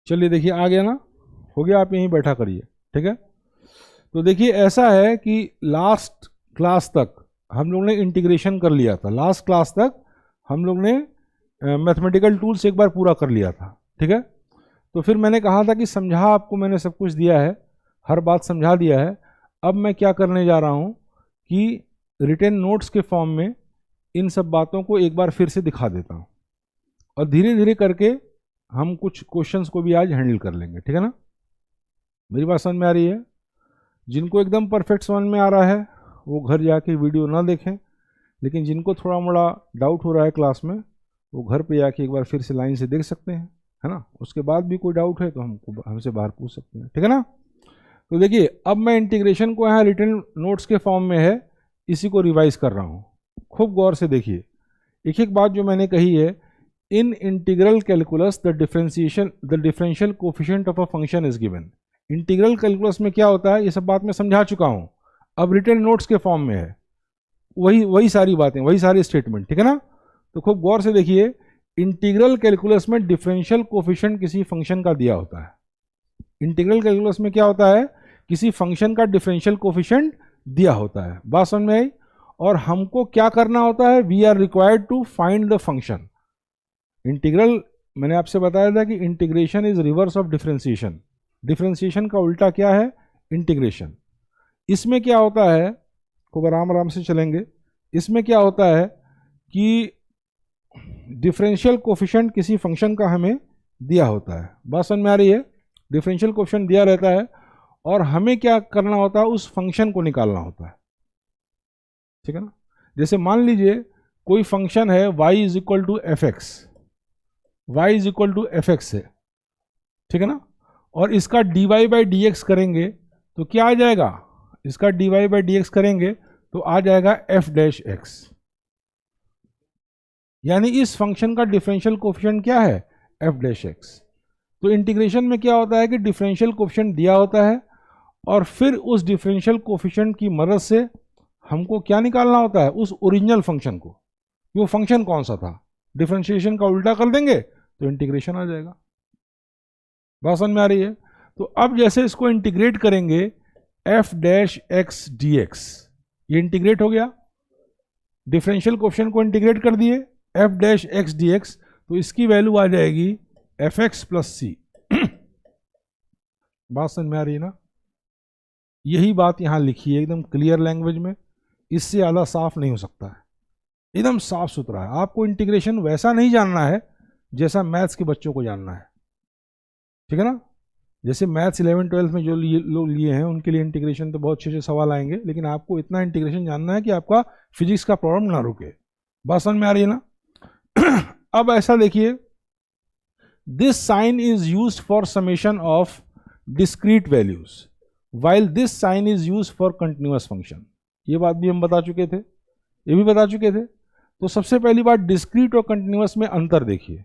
चलिए देखिए आ गया ना, हो गया, आप यहीं बैठा करिए, ठीक है। तो देखिए ऐसा है कि लास्ट क्लास तक हम लोग ने इंटीग्रेशन कर लिया था, लास्ट क्लास तक हम लोग ने मैथमेटिकल टूल्स एक बार पूरा कर लिया था, ठीक है। तो फिर मैंने कहा था कि समझा आपको मैंने सब कुछ दिया है, हर बात समझा दिया है। अब मैं क्या करने जा रहा हूँ कि रिटन नोट्स के फॉर्म में इन सब बातों को एक बार फिर से दिखा देता हूँ, और धीरे धीरे करके हम कुछ क्वेश्चंस को भी आज हैंडल कर लेंगे, ठीक है ना। मेरी बात समझ में आ रही है? जिनको एकदम परफेक्ट समझ में आ रहा है वो घर जाके वीडियो ना देखें, लेकिन जिनको थोड़ा मोड़ा डाउट हो रहा है क्लास में, वो घर पे जाके एक बार फिर से लाइन से देख सकते हैं, है ना। उसके बाद भी कोई डाउट है तो हमसे बाहर पूछ सकते हैं, ठीक है ना। तो देखिए अब मैं इंटीग्रेशन को यहाँ रिटन नोट्स के फॉर्म में है, इसी को रिवाइज कर रहा हूँ। खूब गौर से देखिए, एक एक बात जो मैंने कही है। In integral calculus the differential coefficient of a function is given. Integral calculus में क्या होता है ये सब बात मैं समझा चुका हूँ, अब रिटन नोट्स के फॉर्म में है, वही सारी बातें, वही सारे स्टेटमेंट, ठीक है ना। तो खूब गौर से देखिए, इंटीग्रल कैलकुलस में डिफरेंशियल कोफिशिएंट किसी फंक्शन का दिया होता है। इंटीग्रल कैलकुलस में क्या होता है, किसी फंक्शन का डिफरेंशियल कोफिशिएंट दिया होता है। बात समझ में आई? और हमको क्या करना होता है, we are required to find the function. Integral, मैंने आपसे बताया था कि integration is reverse of differentiation. Differentiation का उल्टा क्या है, इंटीग्रेशन। इसमें क्या होता है, खूब आराम आराम से चलेंगे, इसमें क्या होता है कि डिफरेंशियल कोफिशिएंट किसी फंक्शन का हमें दिया होता है। बात समझ में आ रही है? डिफरेंशियल कोफिशिएंट दिया रहता है और हमें क्या करना होता है, उस फंक्शन को निकालना होता है, ठीक है ना। जैसे मान लीजिए कोई फंक्शन है y is equal to f x, y is equal to f x है, ठीक है ना। और इसका dy बाई डी एक्स करेंगे तो क्या आ जाएगा, इसका dy बाई डी एक्स करेंगे तो आ जाएगा एफ डैश एक्स। यानी इस फंक्शन का डिफरेंशियल कोफिशिएंट क्या है, एफ डैश एक्स। तो इंटीग्रेशन में क्या होता है कि डिफरेंशियल कोफिशिएंट दिया होता है और फिर उस डिफरेंशियल कोफिशिएंट की मदद से हमको क्या निकालना होता है, उस ओरिजिनल फंक्शन को। वो फंक्शन कौन सा था, डिफरेंशिएशन का उल्टा कर देंगे तो इंटीग्रेशन आ जाएगा। बात समझ में आ रही है? तो अब जैसे इसको इंटीग्रेट करेंगे, f dash x d x, ये इंटीग्रेट हो गया, डिफरेंशियल कोफिशिएंट को इंटीग्रेट कर दिए, F dash x d x, तो इसकी वैल्यू आ जाएगी एफ एक्स प्लस सी। बात समझ में आ रही है ना? यही बात यहां लिखी है एकदम क्लियर लैंग्वेज में, इससे ज़्यादा साफ नहीं हो सकता है, एकदम साफ सुथरा है। आपको इंटीग्रेशन वैसा नहीं जानना है जैसा मैथ्स के बच्चों को जानना है, ठीक है ना। जैसे मैथ्स 11-12 में जो लोग लिए हैं उनके लिए इंटीग्रेशन तो बहुत अच्छे अच्छे सवाल आएंगे, लेकिन आपको इतना इंटीग्रेशन जानना है कि आपका फिजिक्स का प्रॉब्लम ना रुके। बात समझ में आ रही है ना? अब ऐसा देखिए, this sign is used for summation of discrete values while this sign is used for continuous function. ये बात भी हम बता चुके थे, ये भी बता चुके थे। तो सबसे पहली बात, डिस्क्रीट और कंटिन्यूअस में अंतर देखिए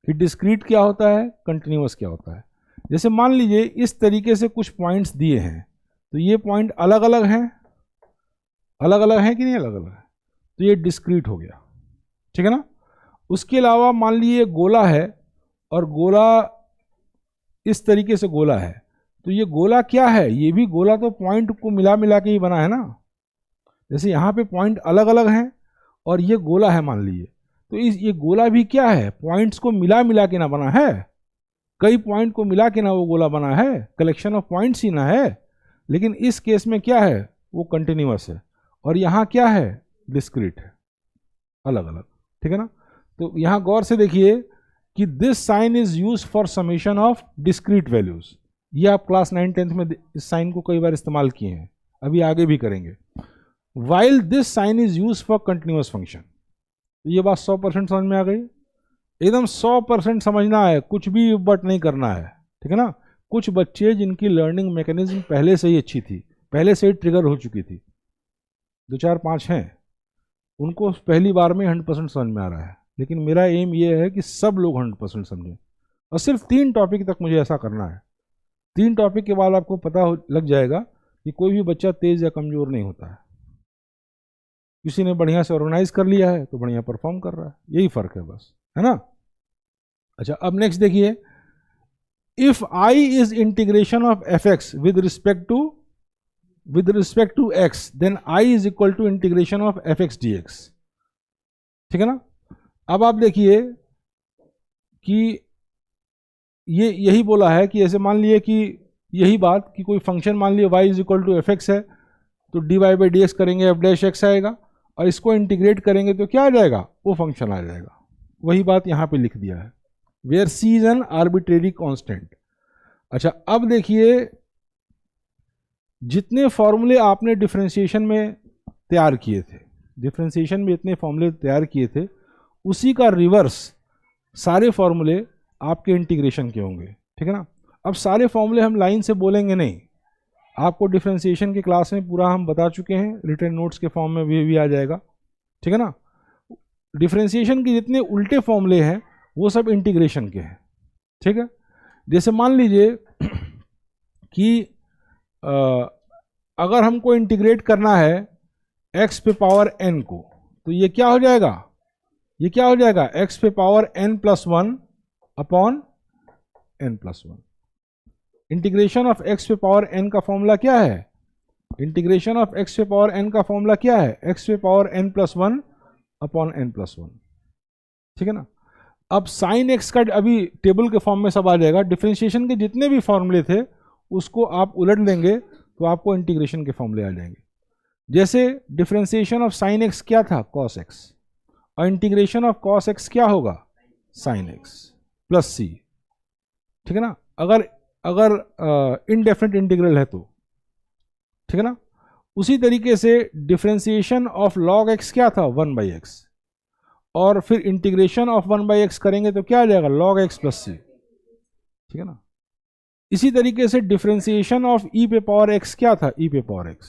कि डिस्क्रीट क्या होता है, कंटिन्यूअस क्या होता है। जैसे मान लीजिए इस तरीके से कुछ पॉइंट्स दिए हैं, तो ये पॉइंट अलग अलग हैं, अलग अलग हैं कि नहीं अलग अलग है, तो ये डिस्क्रीट हो गया, ठीक है ना। उसके अलावा मान लीजिए गोला है और गोला इस तरीके से गोला है, तो ये गोला क्या है, ये भी गोला तो पॉइंट को मिला मिला के ही बना है ना। जैसे यहाँ पे पॉइंट अलग अलग हैं और ये गोला है मान लीजिए, तो ये गोला भी क्या है, पॉइंट्स को मिला मिला के ना बना है, कई पॉइंट को मिला के ना वो गोला बना है, कलेक्शन ऑफ पॉइंट्स ही ना है। लेकिन इस केस में क्या है, वो कंटिन्यूअस है, और यहाँ क्या है, डिस्क्रीट है, अलग अलग, ठीक है ना। तो यहाँ गौर से देखिए कि this sign is use for summation of discrete values. ये आप क्लास 9-10 में इस साइन को कई बार इस्तेमाल किए हैं, अभी आगे भी करेंगे। While this sign is use for continuous function. तो ये बात 100% समझ में आ गई, एकदम 100% समझना है, कुछ भी बट नहीं करना है, ठीक है ना। कुछ बच्चे जिनकी लर्निंग मैकेनिज्म पहले से ही अच्छी थी, पहले से ही ट्रिगर हो चुकी थी, 2-4-5 हैं, उनको पहली बार में 100% समझ में आ रहा है। लेकिन मेरा एम ये है कि सब लोग 100% समझें, और सिर्फ 3 टॉपिक तक मुझे ऐसा करना है। 3 टॉपिक के बाद आपको पता लग जाएगा कि कोई भी बच्चा तेज या कमजोर नहीं होता है। किसी ने बढ़िया से ऑर्गेनाइज कर लिया है तो बढ़िया परफॉर्म कर रहा है, यही फर्क है बस, है ना। अच्छा, अब नेक्स्ट देखिए, if I is integration of f x with respect to x, then I is equal to integration of f x d x. ठीक है ना। अब आप देखिए कि ये यही बोला है कि ऐसे मान लिए कि यही बात कि कोई फंक्शन मान लिया y is equal to f x है, तो d y by d x करेंगे एफ डैश एक्स आएगा, और इसको इंटीग्रेट करेंगे तो क्या आ जाएगा, वो फंक्शन आ जाएगा। वही बात यहाँ पे लिख दिया है, where c is an arbitrary constant. अच्छा, अब देखिए जितने फॉर्मूले आपने डिफरेंशिएशन में तैयार किए थे, डिफरेंशिएशन में इतने फॉर्मूले तैयार किए थे, उसी का रिवर्स सारे फॉर्मूले आपके इंटीग्रेशन के होंगे। ठीक है ना। अब सारे फॉर्मूले हम लाइन से बोलेंगे नहीं, आपको डिफरेंशिएशन के क्लास में पूरा हम बता चुके हैं, रिटर्न नोट्स के फॉर्म में भी आ जाएगा। ठीक है ना। डिफरेंशिएशन के जितने उल्टे फॉर्मूले हैं वो सब इंटीग्रेशन के हैं। ठीक है। जैसे मान लीजिए कि अगर हमको इंटीग्रेट करना है x पे पावर n को, तो ये क्या हो जाएगा, ये क्या हो जाएगा, x पे power n plus one upon n plus one. Integration of x पे पावर n का फॉर्मूला क्या है, इंटीग्रेशन ऑफ x पे पावर n का फॉर्मूला क्या है, x पे power n plus one upon n plus one. ठीक है ना। अब साइन x का अभी टेबल के फॉर्म में सब आ जाएगा, डिफरेंशिएशन के जितने भी फॉर्मूले थे उसको आप उलट देंगे तो आपको इंटीग्रेशन के फॉर्मूले आ जाएंगे। जैसे डिफरेंशिएशन ऑफ साइन x क्या था, cos x, और इंटीग्रेशन ऑफ cos x क्या होगा, साइन x प्लस सी। ठीक है ना। अगर इनडेफिनेट इंटीग्रल है तो। ठीक है ना। उसी तरीके से डिफरेंशिएशन ऑफ log x क्या था, 1/x, और फिर इंटीग्रेशन ऑफ 1/x करेंगे तो क्या आ जाएगा, log x प्लस सी। ठीक है ना। इसी तरीके से डिफरेंशिएशन ऑफ e पे पावर x क्या था, e पे पावर x,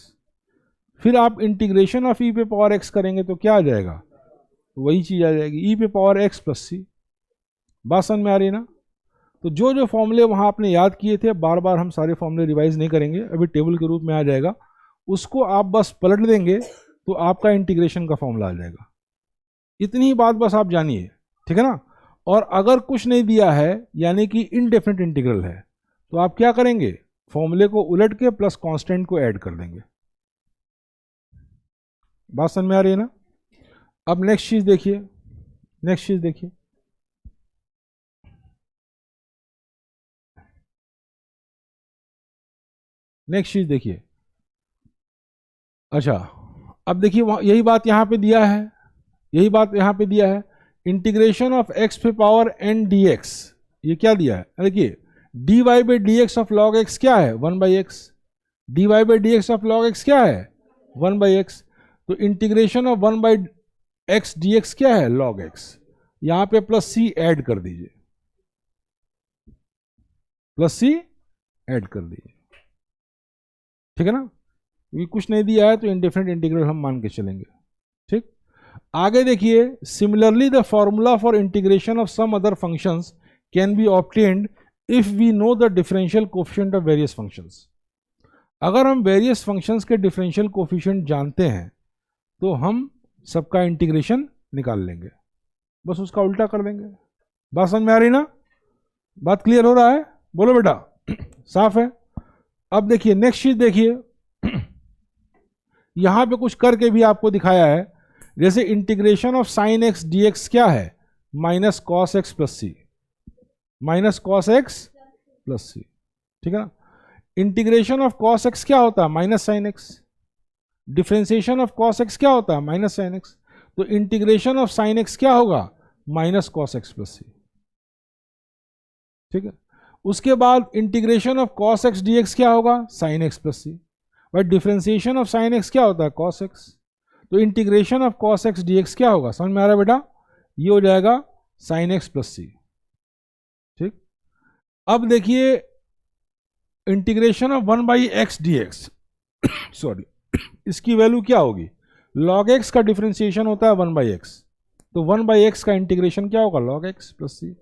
फिर आप इंटीग्रेशन ऑफ e पे पावर x करेंगे तो क्या आ जाएगा, वही चीज आ जाएगी, e पे पावर x प्लस सी। बात समझ में आ रही है ना। तो जो जो फॉर्मूले वहां आपने याद किए थे, बार बार हम सारे फॉर्मूले रिवाइज नहीं करेंगे, अभी टेबल के रूप में आ जाएगा, उसको आप बस पलट देंगे तो आपका इंटीग्रेशन का फॉर्मूला आ जाएगा। इतनी ही बात बस आप जानिए। ठीक है ना। और अगर कुछ नहीं दिया है यानी कि इनडेफिनेट इंटीग्रल है, तो आप क्या करेंगे, फॉर्मूले को उलट के प्लस कांस्टेंट को ऐड कर देंगे। बात समझ में आ रही है ना। अब नेक्स्ट चीज देखिए, नेक्स्ट चीज देखिए, नेक्स्ट चीज देखिए। अच्छा, अब देखिए यही बात यहां पे दिया है, यही बात यहां पे दिया है, इंटीग्रेशन ऑफ x पे पावर n dx, ये क्या दिया है, देखिए dy by d x of log x क्या है, 1/x, dy by d x of log x क्या है, 1/x, तो इंटीग्रेशन ऑफ 1/x dx क्या है, log x, यहां पे प्लस c ऐड कर दीजिए, प्लस c ऐड कर दीजिए। ठीक है ना। क्योंकि कुछ नहीं दिया है तो इंडेफिनेट इंटीग्रल हम मान के चलेंगे। ठीक। आगे देखिए, similarly the formula for integration of some other functions can be obtained if we know the differential coefficient of various functions. अगर हम वेरियस फंक्शंस के डिफरेंशियल कोफिशिएंट जानते हैं तो हम सबका इंटीग्रेशन निकाल लेंगे, बस उसका उल्टा कर देंगे। बात समझ में आ रही ना, बात क्लियर हो रहा है, बोलो बेटा, साफ है। अब देखिए नेक्स्ट चीज देखिए, यहां पे कुछ करके भी आपको दिखाया है, जैसे integration of sine x dx क्या है, माइनस कॉस एक्स प्लस सी, minus cos x plus c. ठीक है ना। इंटीग्रेशन ऑफ कॉस एक्स क्या होता है, minus sine x, differentiation of cos x क्या होता है, माइनस साइन एक्स, तो इंटीग्रेशन ऑफ साइन एक्स क्या होगा, minus cos x plus c. ठीक है। उसके बाद integration of cos x dx क्या होगा, sine x plus c, but differentiation of sine x क्या होता है, कॉस एक्स, तो integration of cos x dx क्या होगा, समझ में आ रहा है बेटा, ये हो जाएगा साइन एक्स प्लस सी। ठीक। अब देखिए integration of 1/x dx sorry, इसकी वैल्यू क्या होगी, log x का डिफरेंशिएशन होता है 1/x, तो 1/x का इंटीग्रेशन क्या होगा, log x प्लस सी।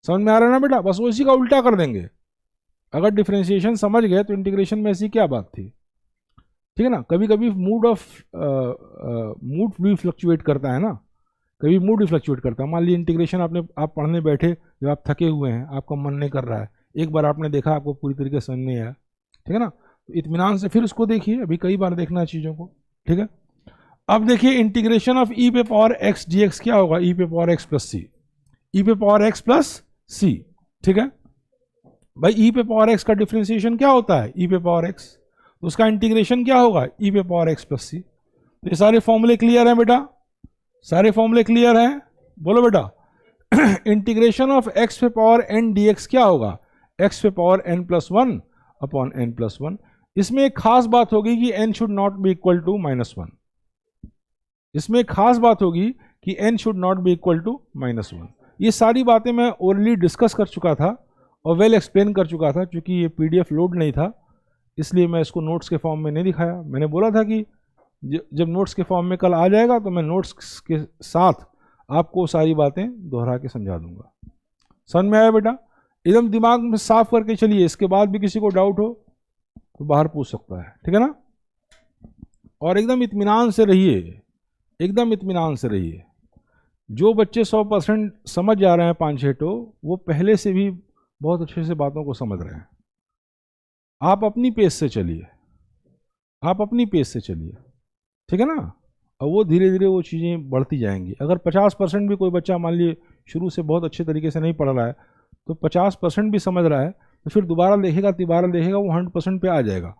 समझ में आ रहा है ना बेटा, बस वो इसी का उल्टा कर देंगे। अगर डिफरेंशिएशन समझ गए तो इंटीग्रेशन में ऐसी क्या बात थी। ठीक है ना। कभी कभी मूड भी फ्लक्चुएट करता है ना, कभी मूड भी फ्लक्चुएट करता है। मान लीजिए इंटीग्रेशन आप पढ़ने बैठे, जब आप थके हुए हैं, आपका मन नहीं कर रहा है, एक बार आपने देखा आपको पूरी तरीके से समझ नहीं आया, ठीक है ना, तो इत्मीनान से फिर उसको देखिए, अभी कई बार देखना है चीज़ों को, ठीक है। अब देखिए इंटीग्रेशन ऑफ ई पे पावर एक्स डी एक्स क्या होगा, ई पे पावर एक्स प्लस सी, ई पे पावर एक्स प्लस सी, ठीक है भाई। ई पे पावर एक्स का डिफ्रेंसिएशन क्या होता है, ई पे पावर एक्स, तो उसका इंटीग्रेशन क्या होगा, ई पे पावर एक्स प्लस सी। तो ये सारे फॉर्मूले क्लियर हैं बेटा, सारे फॉर्मूले क्लियर हैं, बोलो बेटा। इंटीग्रेशन ऑफ एक्स पे पावर एन डी एक्स क्या होगा, एक्स पे power n plus one upon n plus one. इसमें एक खास बात होगी कि n should not be equal to minus one, इसमें एक खास बात होगी कि n should not be equal to minus one. ये सारी बातें मैं ओरली डिस्कस कर चुका था और वेल एक्सप्लेन कर चुका था, क्योंकि ये पीडीएफ लोड नहीं था इसलिए मैं इसको नोट्स के फॉर्म में नहीं दिखाया। मैंने बोला था कि जब नोट्स के फॉर्म में कल आ जाएगा तो मैं नोट्स के साथ आपको सारी बातें दोहरा के समझा दूंगा। समझ में आया बेटा, एकदम दिमाग में साफ करके चलिए, इसके बाद भी किसी को डाउट हो तो बाहर पूछ सकता है, ठीक है ना। और एकदम इत्मीनान से रहिए, एकदम इत्मीनान से रहिए। जो बच्चे 100% समझ जा रहे हैं 5-6 तो वो पहले से भी बहुत अच्छे से बातों को समझ रहे हैं। आप अपनी पेस से चलिए, आप अपनी पेस से चलिए, ठीक है ना, और वो धीरे धीरे वो चीज़ें बढ़ती जाएंगी। अगर 50% भी कोई बच्चा मान लिए शुरू से बहुत अच्छे तरीके से नहीं पढ़ रहा है तो 50% भी समझ रहा है तो फिर दोबारा देखेगा, तिबारा देखेगा, वो 100% पे आ जाएगा,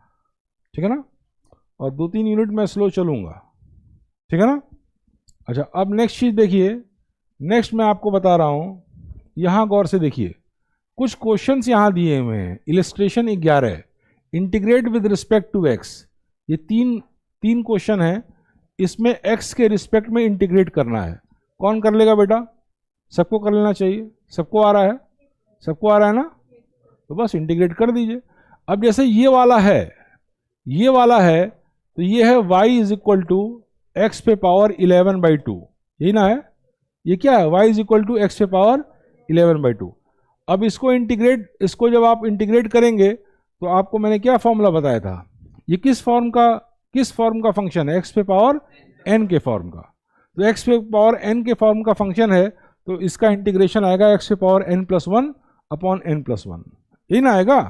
ठीक है ना। और 2-3 यूनिट में स्लो चलूँगा, ठीक है ना। अच्छा, अब नेक्स्ट चीज देखिए, नेक्स्ट मैं आपको बता रहा हूं, यहां गौर से देखिए, कुछ क्वेश्चंस यहां दिए हुए हैं। Illustration 11, integrate with respect to x, ये तीन क्वेश्चन है, इसमें एक्स के रिस्पेक्ट में इंटीग्रेट करना है। कौन कर लेगा बेटा, सबको कर लेना चाहिए, सबको आ रहा है, सबको आ रहा है ना, तो बस इंटीग्रेट कर दीजिए। अब जैसे ये वाला है, ये वाला है, तो ये है y is equal to x पे पावर 11/2, यही ना है, ये क्या है, y is equal to x पे पावर 11/2। अब इसको इंटीग्रेट, इसको जब आप इंटीग्रेट करेंगे तो आपको मैंने क्या फॉर्मूला बताया था, ये किस फॉर्म का फंक्शन है, एक्स पे पावर n के फॉर्म का। तो एक्स पे पावर n के फॉर्म का फंक्शन है तो इसका इंटीग्रेशन आएगा एक्स पे power n plus one upon n plus one, यही ना आएगा,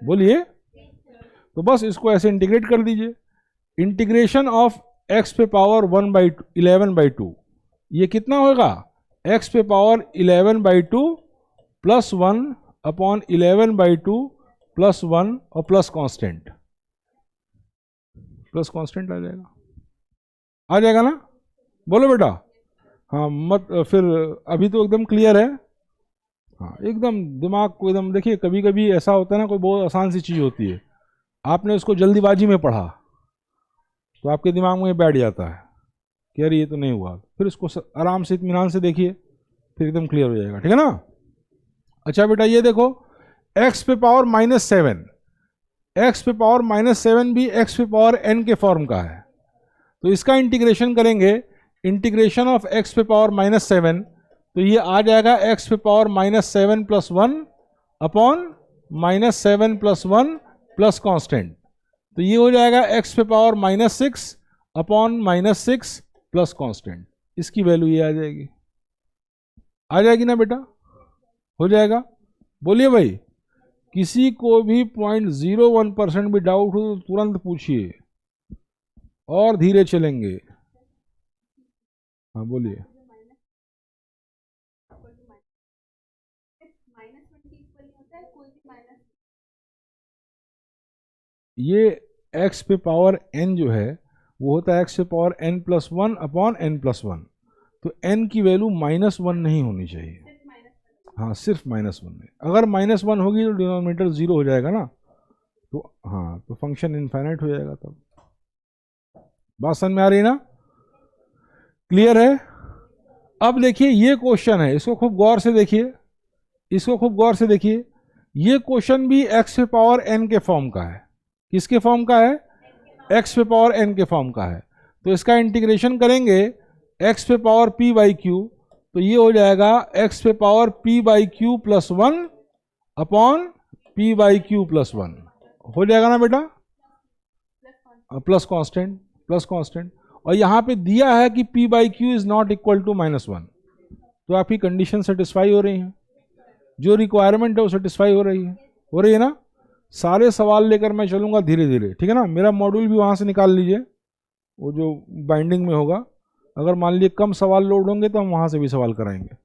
बोलिए। तो बस इसको ऐसे इंटीग्रेट कर दीजिए। इंटीग्रेशन ऑफ एक्स पे पावर 11/2, ये कितना होगा, एक्स पे पावर 11/2 प्लस 1 अपॉन 11/2 प्लस 1 और प्लस कांस्टेंट आ जाएगा ना, बोलो बेटा। हाँ मत फिर, अभी तो एकदम क्लियर है, हाँ एकदम दिमाग को एकदम देखिए, कभी कभी ऐसा होता है ना, कोई बहुत आसान सी चीज़ होती है, आपने उसको जल्दीबाजी में पढ़ा तो आपके दिमाग में बैठ जाता है कि यार ये तो नहीं हुआ, फिर उसको आराम से इत्मीनान से देखिए, फिर एकदम क्लियर हो जाएगा, ठीक है ना। अच्छा बेटा ये देखो, x पे पावर -7, x पे पावर -7 भी x पे पावर n के फॉर्म का है, तो इसका इंटीग्रेशन करेंगे, इंटीग्रेशन ऑफ x पे पावर -7, तो ये आ जाएगा x पे power -7 plus 1 upon -7 plus 1 plus constant, तो ये हो जाएगा x पे पावर -6 अपॉन -6 प्लस कांस्टेंट, इसकी वैल्यू ये आ जाएगी ना बेटा, हो जाएगा, बोलिए भाई। किसी को भी 0.01% भी डाउट हो तो तुरंत पूछिए और धीरे चलेंगे, हाँ बोलिए। ये x पे पावर n जो है वो होता है x पे power n plus 1 upon n plus 1, तो n की वैल्यू -1 नहीं होनी चाहिए, हाँ सिर्फ -1 है। अगर -1 होगी तो डिनोमिनेटर 0 हो जाएगा ना, तो हाँ तो फंक्शन इनफाइनाइट हो जाएगा, तब बात समझ में आ रही है ना, क्लियर है। अब देखिए ये क्वेश्चन है, इसको खूब गौर से देखिए, इसको खूब गौर से देखिए, ये क्वेश्चन भी x पे पावर n के फॉर्म का है, किसके फॉर्म का है, x पे पावर n के फॉर्म का है, तो इसका इंटीग्रेशन करेंगे x पे पावर p/q, तो ये हो जाएगा x पे power p/q plus 1 upon p/q plus 1, हो जाएगा ना बेटा, प्लस कांस्टेंट, और यहाँ पे दिया है कि p/q is not equal to -1, तो आपकी कंडीशन सेटिस्फाई हो रही है। जो रिक्वायरमेंट है वो सेटिस्फाई हो रही है ना। सारे सवाल लेकर मैं चलूँगा धीरे धीरे, ठीक है ना। मेरा मॉड्यूल भी वहाँ से निकाल लीजिए, वो जो बाइंडिंग में होगा। अगर मान लीजिए कम सवाल लोड होंगे तो हम वहाँ से भी सवाल कराएंगे,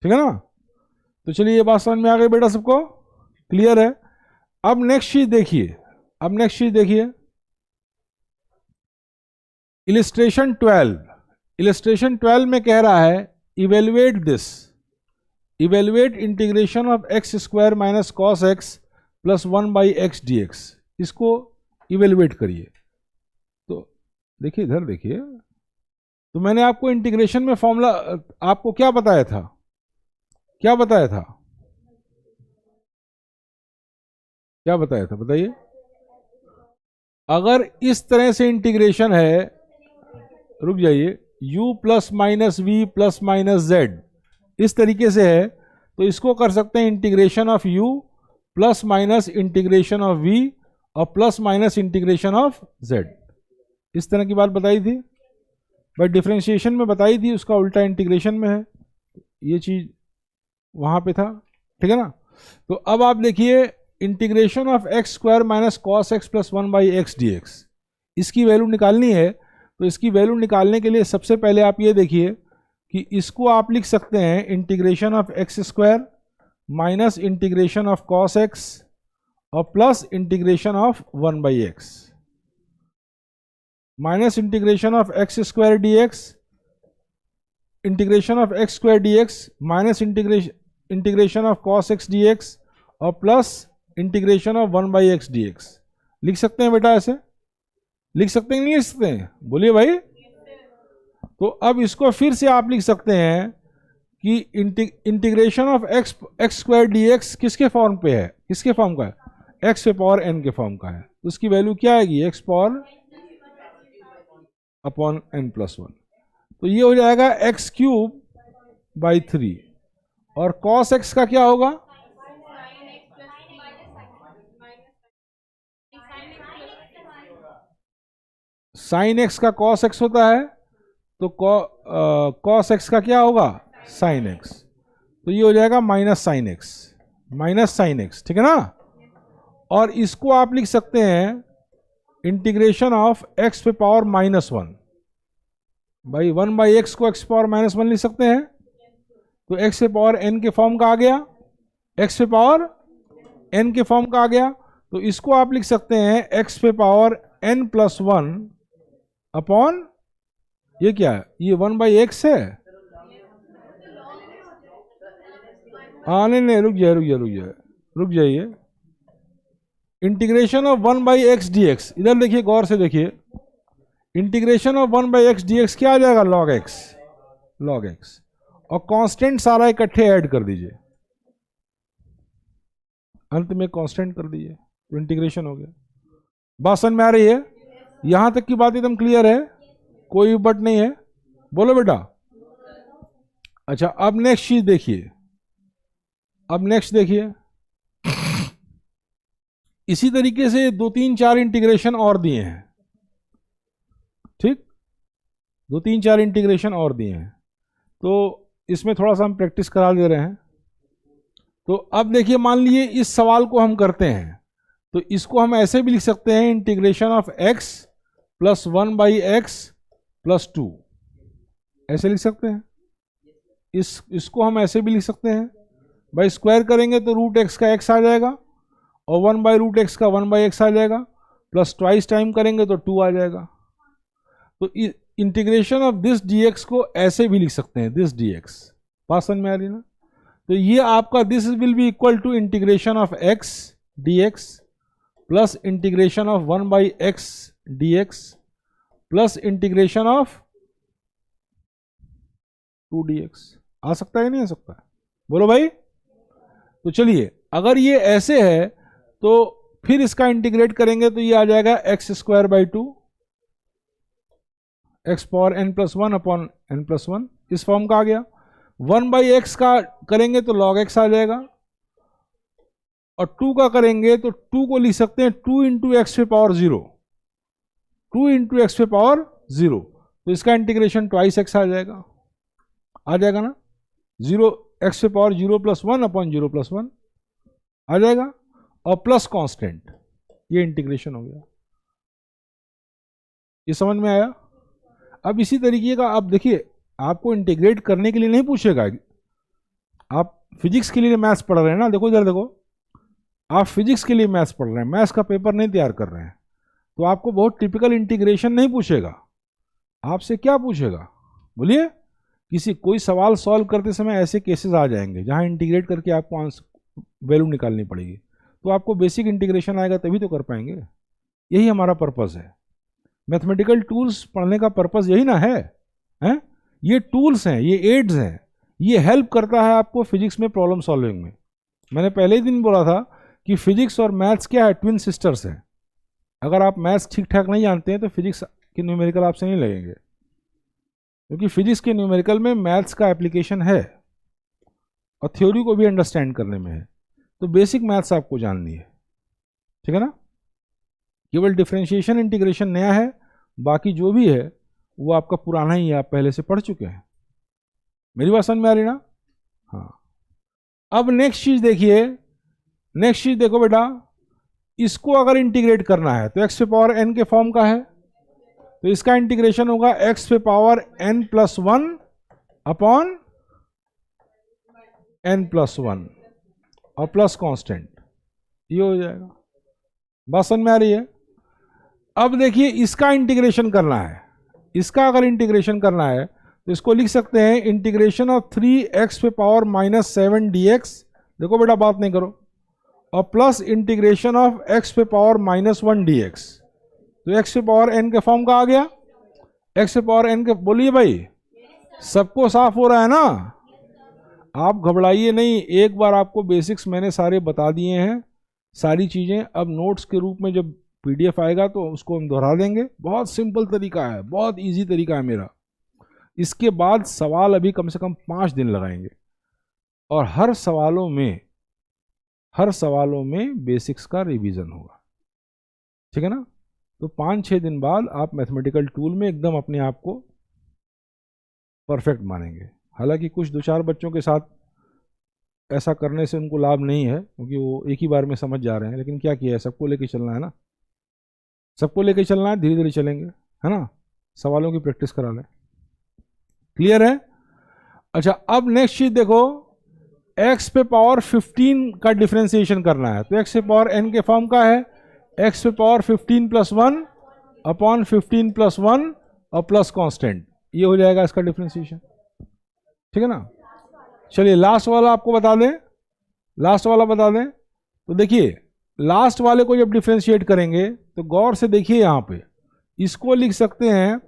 ठीक है ना। तो चलिए ये बात समझ में आ गई बेटा, सबको क्लियर है। अब नेक्स्ट चीज देखिए, इलिस्ट्रेशन 12 में कह रहा है evaluate integration of x square minus cos x plus 1/x dx। इसको इवेलुएट करिए। तो देखिए इधर देखिए, तो मैंने आपको इंटीग्रेशन में फॉर्मूला आपको क्या बताया था बताइए। अगर इस तरह से इंटीग्रेशन है, रुक जाइए, u plus minus v plus minus z इस तरीके से है, तो इसको कर सकते हैं integration of u plus minus integration of v और plus minus integration of z। इस तरह की बात बताई थी भाई, डिफरेंशिएशन में बताई थी, उसका उल्टा इंटीग्रेशन में है, ये चीज वहां पे था, ठीक है ना। तो अब आप देखिए integration of x square minus cos x plus 1/x dx, इसकी वैल्यू निकालनी है। तो इसकी वैल्यू निकालने के लिए सबसे पहले आप ये देखिए कि इसको आप लिख सकते हैं integration of x square minus integration of cos x और plus integration of 1/x minus integration of x square dx, integration of x square dx minus integration of cos x dx और plus integration of 1/x dx। लिख सकते हैं बेटा, ऐसे लिख सकते हैं नहीं लिख सकते हैं, बोलिए भाई। तो अब इसको फिर से आप लिख सकते हैं कि integration of x square dx किसके फॉर्म पे है, किसके फॉर्म का है, x पे पावर n के फॉर्म का है। तो उसकी वैल्यू क्या आएगी, x power upon n plus 1। तो ये हो जाएगा x³/3 और cos x का क्या होगा, साइन x का cos x होता है, तो cos x का क्या होगा, sin x। तो ये हो जाएगा माइनस साइन x, ठीक है ना। और इसको आप लिख सकते हैं इंटीग्रेशन ऑफ x पे पावर -1 भाई 1/x को x पावर -1 लिख सकते हैं। तो x पे पावर n के फॉर्म का आ गया, x पे पावर n के फॉर्म का आ गया। तो इसको आप लिख सकते हैं x पे पावर n प्लस 1 अपॉन, ये क्या है, ये 1/x है। हाँ नहीं रुक जाइए, इंटीग्रेशन ऑफ 1/x dx, इधर देखिए गौर से देखिए, इंटीग्रेशन ऑफ 1/x dx क्या आ जाएगा, log x और कांस्टेंट सारा इकट्ठे ऐड कर दीजिए, अंत में कांस्टेंट कर दीजिए, तो इंटीग्रेशन हो गया। बात समझ में आ रही है, यहां तक की बात एकदम क्लियर है, कोई बट नहीं है, बोलो बेटा। अच्छा अब नेक्स्ट चीज देखिए, इसी तरीके से 2 3 4 इंटीग्रेशन और दिए हैं, ठीक, 2 3 4 इंटीग्रेशन और दिए हैं। तो इसमें थोड़ा सा हम प्रैक्टिस करा दे रहे हैं। तो अब देखिए, मान लीजिए इस सवाल को हम करते हैं, तो इसको हम ऐसे भी लिख सकते हैं integration of x plus 1/x plus 2, ऐसे लिख सकते हैं। इसको हम ऐसे भी लिख सकते हैं भाई, स्क्वायर करेंगे तो √x का x आ जाएगा और 1/√x का 1/x आ जाएगा, प्लस ट्वाइस टाइम करेंगे तो 2 आ जाएगा। तो इंटीग्रेशन ऑफ दिस dx को ऐसे भी लिख सकते हैं, दिस dx, बात समझ में आ रही ना। तो ये आपका this will be equal to integration of x dx plus integration of 1/x dx plus integration of 2dx। आ सकता है नहीं आ सकता, बोलो भाई। तो चलिए, अगर ये ऐसे है तो फिर इसका इंटीग्रेट करेंगे तो ये आ जाएगा x²/2 x power n plus 1 upon n plus 1, इस फॉर्म का आ गया। 1/x का करेंगे तो log x आ जाएगा, और 2 का करेंगे तो 2 को लिख सकते हैं 2 × x पे पावर 0, 2 × x पे पावर 0। तो इसका इंटीग्रेशन ट्वाइस x आ जाएगा ना, 0 एक्स पे पावर 0+1 अपॉन 0+1 आ जाएगा, और प्लस कांस्टेंट, ये इंटीग्रेशन हो गया। ये समझ में आया? अब इसी तरीके का, अब देखिए आपको इंटीग्रेट करने के लिए नहीं पूछेगा, आप फिजिक्स के लिए मैथ्स पढ़ रहे हैं ना, देखो इधर देखो, आप फिजिक्स के लिए मैथ्स पढ़ रहे हैं, मैथ्स का पेपर नहीं तैयार कर रहे हैं, तो आपको बहुत टिपिकल इंटीग्रेशन नहीं पूछेगा। आपसे क्या पूछेगा बोलिए? कोई सवाल सॉल्व करते समय ऐसे केसेस आ जाएंगे जहां इंटीग्रेट करके आपको आंसर वैल्यू निकालनी पड़ेगी, तो आपको बेसिक इंटीग्रेशन आएगा तभी तो कर पाएंगे। यही हमारा पर्पस है, मैथमेटिकल टूल्स पढ़ने का पर्पस यही ना है, हैं? ये टूल्स हैं, ये एड्स हैं, ये हेल्प करता है आपको फिजिक्स में प्रॉब्लम सॉल्विंग में। मैंने पहले ही दिन बोला था कि फिजिक्स और मैथ्स क्या है, ट्विन सिस्टर्स हैं। अगर आप मैथ्स ठीक ठाक नहीं जानते हैं तो फिजिक्स के न्यूमेरिकल आपसे नहीं लगेंगे, क्योंकि फिजिक्स के न्यूमेरिकल में मैथ्स का एप्लीकेशन है और थ्योरी को भी अंडरस्टैंड करने में है। तो बेसिक मैथ्स आपको जाननी है, ठीक है ना? केवल डिफरेंशिएशन इंटीग्रेशन नया है, बाकी जो भी है वो आपका पुराना ही है, आप पहले से पढ़ चुके हैं। मेरी बात समझ में आ रही ना? हाँ। अब नेक्स्ट चीज देखिए, नेक्स्ट चीज देखो बेटा, इसको अगर इंटीग्रेट करना है तो एक्स पे पावर एन के फॉर्म का है, तो इसका इंटीग्रेशन होगा एक्स पे पावर n+1 अपॉन n+1 और प्लस कांस्टेंट, ये हो जाएगा। बात समझ में आ रही है? अब देखिए इसका इंटीग्रेशन करना है, इसका अगर इंटीग्रेशन करना है तो इसको लिख सकते हैं इंटीग्रेशन ऑफ 3x पे पावर -7 dx, देखो बेटा बात नहीं करो, और प्लस इंटीग्रेशन ऑफ x पे पावर -1 dx, तो x पे पावर n के फॉर्म का आ गया, x पे पावर n के, बोलिए भाई सबको साफ हो रहा है ना? आप घबराइए नहीं, एक बार आपको बेसिक्स मैंने सारे बता दिए हैं, सारी चीजें। अब नोट्स के रूप में जब PDF आएगा तो उसको हम दोहरा देंगे। बहुत सिंपल तरीका है, बहुत इजी तरीका है मेरा। इसके बाद सवाल अभी कम से कम 5 दिन लगाएंगे, और हर सवालों में बेसिक्स का रिवीजन होगा, ठीक है ना? तो 5-6 दिन बाद आप मैथमेटिकल टूल में एकदम अपने आप को परफेक्ट मानेंगे। हालांकि कुछ 2-4 बच्चों के साथ ऐसा करने से उनको लाभ नहीं है, क्योंकि वो एक ही बार में समझ जा रहे हैं, लेकिन क्या किया है, सबको लेके चलना है ना, सबको लेके चलना है, धीरे धीरे चलेंगे, है ना? सवालों की प्रैक्टिस करा लें। क्लियर है? अच्छा, अब नेक्स्ट चीज देखो, x पे पावर 15 का डिफरेंशिएशन करना है, तो x पे पावर n के फॉर्म का है, x पे पावर 15+1 अपॉन 15+1 और प्लस कांस्टेंट, ये हो जाएगा इसका डिफरेंशिएशन, ठीक है ना? चलिए लास्ट वाला आपको बता दें, लास्ट वाला बता दें। तो देखिए लास्ट वाले को जब डिफरेंशिएट करेंगे तो गौर से देखिए, यहां पे इसको लिख सकते हैं,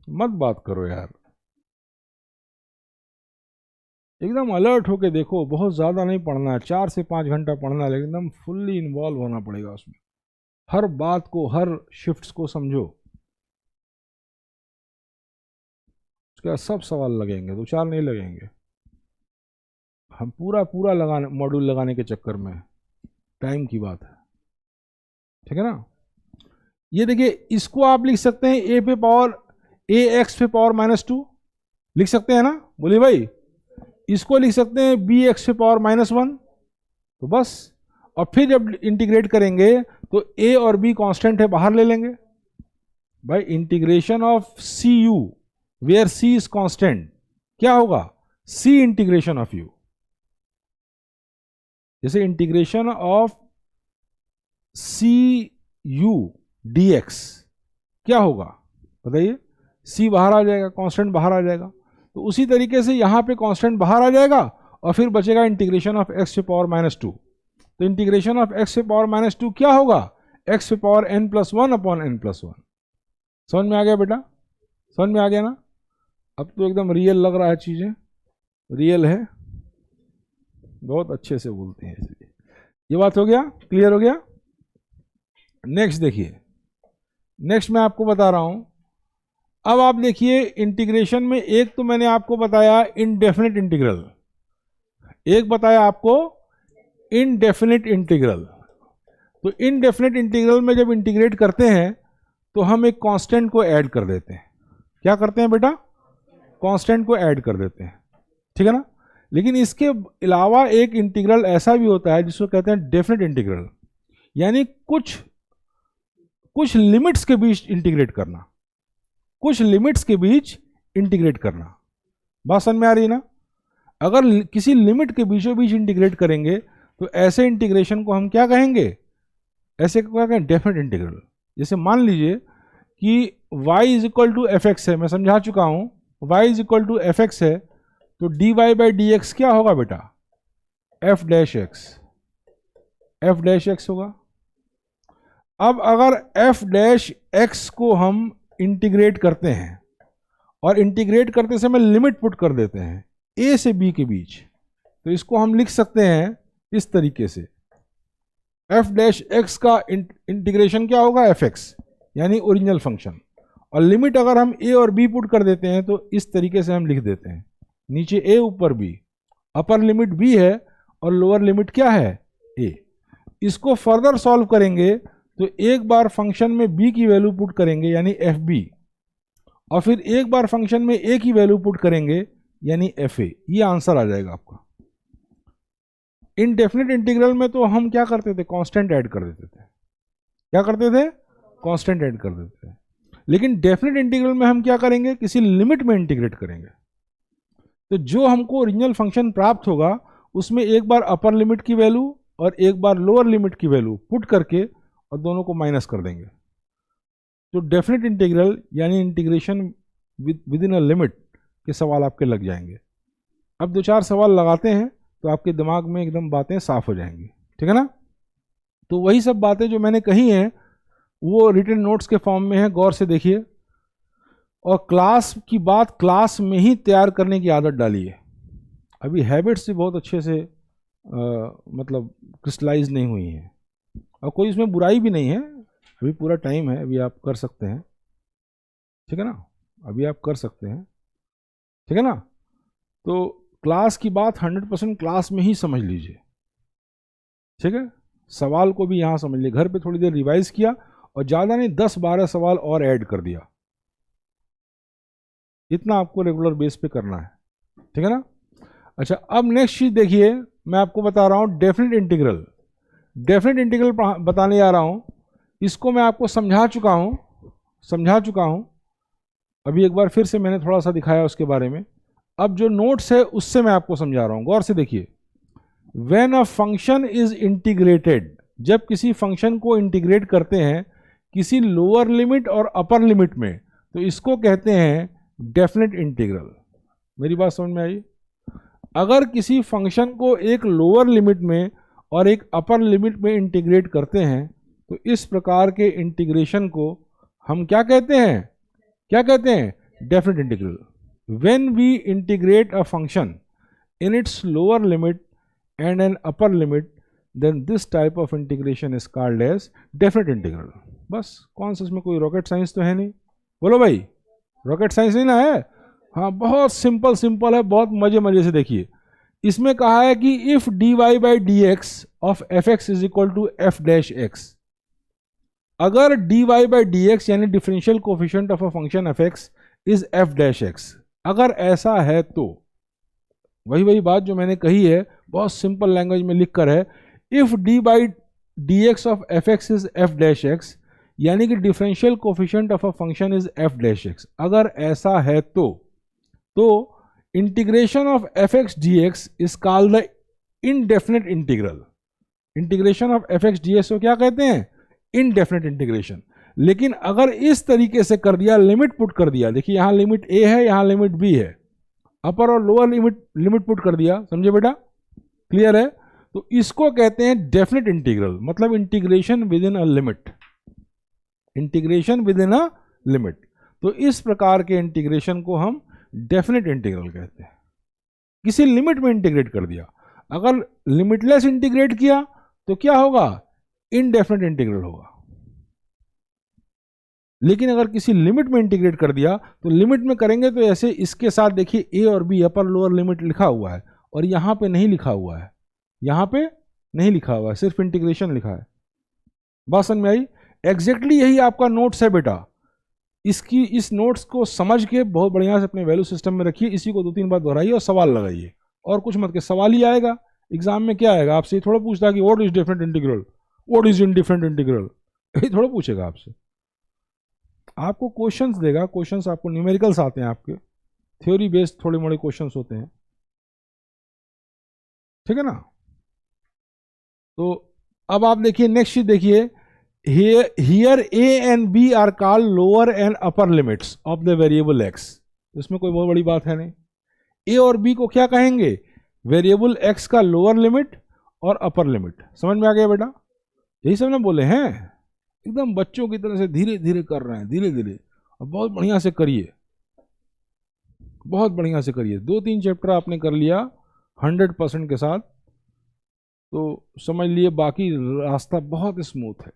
मत बात करो यार, एकदम अलर्ट होके देखो, बहुत ज़्यादा नहीं पढ़ना है, 4 से 5 घंटा पढ़ना है, लेकिन एकदम फुल्ली इन्वॉल्व होना पड़ेगा उसमें, हर बात को, हर शिफ्ट्स को समझो। उसके सब सवाल लगेंगे, 2-4 नहीं लगेंगे, हम पूरा लगाने, मॉड्यूल लगाने के चक्कर में टाइम की बात है, ठीक है ना? ये देखिए, इसको आप लिख सकते हैं a पे पावर ax पे पावर -2 लिख सकते हैं ना, बोलिए भाई। इसको लिख सकते हैं bx पे पावर -1, तो बस। और फिर जब इंटीग्रेट करेंगे तो a और b कांस्टेंट है, बाहर ले लेंगे भाई। Integration of cu where c is constant, क्या होगा? c integration of u। जैसे इंटीग्रेशन ऑफ cu dx क्या होगा बताइए? c बाहर आ जाएगा, कांस्टेंट बाहर आ जाएगा। तो उसी तरीके से यहां पे कांस्टेंट बाहर आ जाएगा और फिर बचेगा इंटीग्रेशन ऑफ x पे पावर -2। तो इंटीग्रेशन ऑफ x पे पावर -2 क्या होगा? x पे पावर n+1 अपॉन n+1। समझ में आ गया बेटा? समझ में आ गया ना? अब तो एकदम रियल लग रहा है, चीजें रियल है, बहुत अच्छे से बोलते हैं इसलिए। ये बात हो गया, क्लियर हो गया? नेक्स्ट देखिए, नेक्स्ट मैं आपको बता रहा हूं। अब आप देखिए इंटीग्रेशन में, एक तो मैंने आपको बताया इनडेफिनिट इंटीग्रल, एक बताया आपको इनडेफिनिट इंटीग्रल। तो इनडेफिनिट इंटीग्रल में जब इंटीग्रेट करते हैं तो हम एक कांस्टेंट को ऐड कर देते हैं। क्या करते हैं बेटा? कांस्टेंट को ऐड कर देते हैं, ठीक है ना? लेकिन इसके अलावा एक इंटीग्रल ऐसा भी होता है जिसको कहते हैं डेफिनेट इंटीग्रल, यानी कुछ लिमिट्स के बीच इंटीग्रेट करना, कुछ लिमिट्स के बीच इंटीग्रेट करना। बात समझ में आ रही है ना? अगर किसी लिमिट के बीचों बीच इंटीग्रेट करेंगे तो ऐसे इंटीग्रेशन को हम क्या कहेंगे? ऐसे को क्या कहें? Definite integral. जैसे मान लीजिए कि y is equal to f x है, मैं समझा चुका हूं, y is equal to f x है, तो dy बाई डी एक्स क्या होगा बेटा? एफ डैश एक्स होगा। अब अगर एफ डैश एक्स को हम इंटीग्रेट करते हैं और इंटीग्रेट करते समय लिमिट पुट कर देते हैं a से b के बीच, तो इसको हम लिख सकते हैं इस तरीके से, एफ डैश एक्स का इंटीग्रेशन क्या होगा? एफ एक्स, यानी ओरिजिनल फंक्शन, और लिमिट अगर हम a और b पुट कर देते हैं तो इस तरीके से हम लिख देते हैं, नीचे a ऊपर b, अपर लिमिट b है और लोअर लिमिट क्या है? a। इसको फर्दर सॉल्व करेंगे तो एक बार फंक्शन में b की वैल्यू पुट करेंगे यानी एफ बी, और फिर एक बार फंक्शन में a की वैल्यू पुट करेंगे यानी एफ ए। ये आंसर आ जाएगा आपका। इनडेफिनेट इंटीग्रल में तो हम क्या करते थे? कांस्टेंट ऐड कर देते थे। क्या करते थे? कांस्टेंट ऐड कर देते थे। लेकिन डेफिनेट इंटीग्रल में हम क्या करेंगे? किसी लिमिट में इंटीग्रेट करेंगे। तो जो हमको ओरिजिनल फंक्शन प्राप्त होगा उसमें एक बार अपर लिमिट की वैल्यू और एक बार लोअर लिमिट की वैल्यू पुट करके और दोनों को माइनस कर देंगे। तो डेफिनेट इंटीग्रल यानी integration with in a limit के सवाल आपके लग जाएंगे। अब दो चार सवाल लगाते हैं तो आपके दिमाग में एकदम बातें साफ हो जाएंगी, ठीक है ना? तो वही सब बातें जो मैंने कही हैं वो रिटन नोट्स के फॉर्म में है, गौर से देखिए, और क्लास की बात क्लास में ही तैयार करने की आदत डालिए। अभी हैबिट्स भी बहुत अच्छे से मतलब क्रिस्टलाइज नहीं हुई हैं, और कोई इसमें बुराई भी नहीं है, अभी पूरा टाइम है, अभी आप कर सकते हैं, ठीक है ना? अभी आप कर सकते हैं, ठीक है ना? तो क्लास की बात 100% क्लास में ही समझ लीजिए, ठीक है? सवाल को भी यहाँ समझ लीजिए, घर पे थोड़ी देर रिवाइज किया और ज़्यादा नहीं 10-12 सवाल और ऐड कर दिया, इतना आपको रेगुलर बेस पे करना है, ठीक है ना? अच्छा, अब नेक्स्ट चीज देखिए, मैं आपको बता रहा हूँ डेफिनेट इंटीग्रल। डेफिनेट इंटीग्रल बताने जा रहा हूँ, इसको मैं आपको समझा चुका हूँ। अभी एक बार फिर से मैंने थोड़ा सा दिखाया उसके बारे में। अब जो नोट्स है उससे मैं आपको समझा रहा हूँ, गौर से देखिए। When a function is integrated, जब किसी फंक्शन को इंटीग्रेट करते हैं किसी लोअर लिमिट और अपर लिमिट में, तो इसको कहते हैं डेफिनेट इंटीग्रल। मेरी बात समझ में आई? अगर किसी फंक्शन को एक लोअर लिमिट में और एक अपर लिमिट में इंटीग्रेट करते हैं तो इस प्रकार के इंटीग्रेशन को हम क्या कहते हैं? Definite integral. When we integrate a function in its lower limit and an upper limit, then this type of integration is called as definite integral। बस, कौन सा इसमें कोई रॉकेट साइंस तो है नहीं, बोलो भाई, रॉकेट साइंस नहीं ना है? हाँ, बहुत सिंपल है, बहुत मजे से देखिए। इसमें कहा है कि if dy by d x of f x is equal to f dash x, अगर dy बाई डी एक्स यानी differential coefficient of a function f x is f dash x, अगर ऐसा है तो वही बात जो मैंने कही है बहुत सिंपल लैंग्वेज में लिखकर है, if D by d x of f x is f dash x, यानी कि differential coefficient of a function is f dash x, अगर ऐसा है तो integration of f x d x is called the indefinite integral. Integration of f x d x को क्या कहते हैं? Indefinite integration. लेकिन अगर इस तरीके से कर दिया, लिमिट पुट कर दिया, देखिए यहां लिमिट ए है, यहां लिमिट बी है, अपर और लोअर लिमिट पुट कर दिया, समझे बेटा? क्लियर है? तो इसको कहते हैं डेफिनेट इंटीग्रल, मतलब integration with in a limit. Integration with in a limit, तो इस प्रकार के इंटीग्रेशन को हम डेफिनेट इंटीग्रल कहते हैं। किसी लिमिट में इंटीग्रेट कर दिया, अगर लिमिटलेस इंटीग्रेट किया तो क्या होगा? इनडेफिनेट इंटीग्रल होगा। लेकिन अगर किसी लिमिट में इंटीग्रेट कर दिया तो लिमिट में करेंगे तो ऐसे इसके साथ देखिए ए और बी अपर लोअर लिमिट लिखा हुआ है और यहां पे नहीं लिखा हुआ है, यहां पे नहीं लिखा हुआ है, सिर्फ इंटीग्रेशन लिखा है। बात समझ में आई? एग्जैक्टली यही आपका नोट्स है बेटा। इस नोट्स को समझ के बहुत बढ़िया से अपने वैल्यू सिस्टम में रखिए, इसी को 2-3 बार दोहराइए और सवाल लगाइए और कुछ मत के, सवाल ही आएगा एग्जाम में। क्या आएगा आपसे, थोड़ा पूछता कि what is different integral, what is indifferent integral, यही थोड़ा पूछेगा आपसे। आपको क्वेश्चंस देगा, क्वेश्चंस आपको न्यूमेरिकल्स आते हैं, आपके थ्योरी बेस्ड थोड़े मोड़े क्वेश्चंस होते हैं, ठीक है ना। तो अब आप देखिए नेक्स्ट चीज देखिए, here a and b are called lower and upper limits of the variable x. इसमें कोई बहुत बड़ी बात है नहीं। ए और बी को क्या कहेंगे, वेरिएबल एक्स का लोअर लिमिट और अपर लिमिट। समझ में आ गया बेटा, यही सब ना बोले हैं, एकदम बच्चों की तरह से धीरे धीरे कर रहे हैं, धीरे धीरे, और बहुत बढ़िया से करिए, बहुत बढ़िया से करिए। 2-3 चैप्टर आपने कर लिया 100% के साथ, तो समझ लिए बाकी रास्ता बहुत स्मूथ है,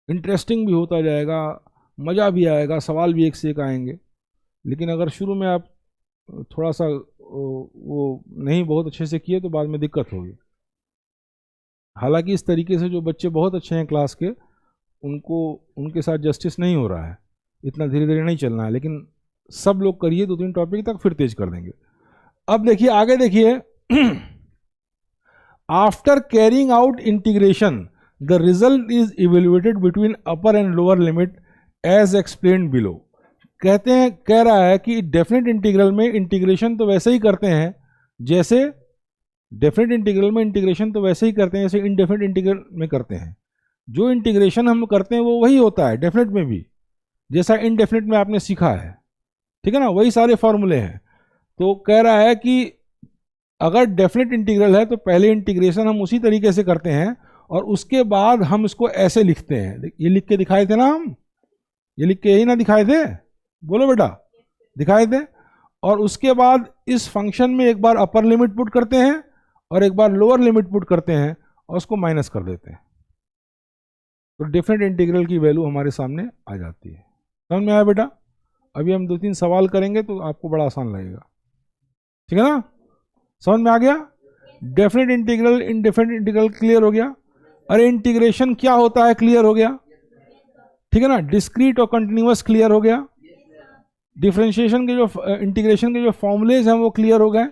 इंटरेस्टिंग भी होता जाएगा, मज़ा भी आएगा, सवाल भी एक से एक आएंगे। लेकिन अगर शुरू में आप थोड़ा सा वो नहीं बहुत अच्छे से किए तो बाद में दिक्कत होगी। हालांकि इस तरीके से जो बच्चे बहुत अच्छे हैं क्लास के, उनको उनके साथ जस्टिस नहीं हो रहा है, इतना धीरे धीरे नहीं चलना है, लेकिन सब लोग करिए 2-3 टॉपिक तक, फिर तेज कर देंगे। अब देखिए आगे देखिए, after carrying out integration the result is evaluated between upper and lower limit as explained below. कहते हैं, कह रहा है कि डेफिनेट इंटीग्रल में इंटीग्रेशन तो वैसे ही करते हैं जैसे डेफिनेट इंटीग्रल में इंटीग्रेशन तो वैसे ही करते हैं जैसे इनडेफिनेट इंटीग्रल में करते हैं। जो इंटीग्रेशन हम करते हैं वो वही होता है डेफिनेट में भी, जैसा इनडेफिनेट में आपने सीखा है, ठीक है ना, वही सारे फॉर्मूले हैं। तो कह रहा है कि अगर डेफिनेट इंटीग्रल है तो पहले इंटीग्रेशन हम उसी तरीके से करते हैं और उसके बाद हम इसको ऐसे लिखते हैं। ये लिख के दिखाए थे ना हम, ये लिख के यही ना दिखाए थे, बोलो बेटा, दिखाए थे। और उसके बाद इस फंक्शन में एक बार अपर लिमिट पुट करते हैं और एक बार लोअर लिमिट पुट करते हैं और उसको माइनस कर देते हैं, तो डेफिनेट इंटीग्रल की वैल्यू हमारे सामने आ जाती है। समझ में आया बेटा? अभी हम 2-3 सवाल करेंगे तो आपको बड़ा आसान लगेगा, ठीक है ना। समझ में आ गया? Definite integral, indefinite integral clear हो गया। अरे इंटीग्रेशन क्या होता है क्लियर हो गया, ठीक है ना। डिस्क्रीट और कंटिन्यूअस क्लियर हो गया। डिफरेंशिएशन के जो इंटीग्रेशन के जो फॉर्मूलेज हैं वो क्लियर हो गए।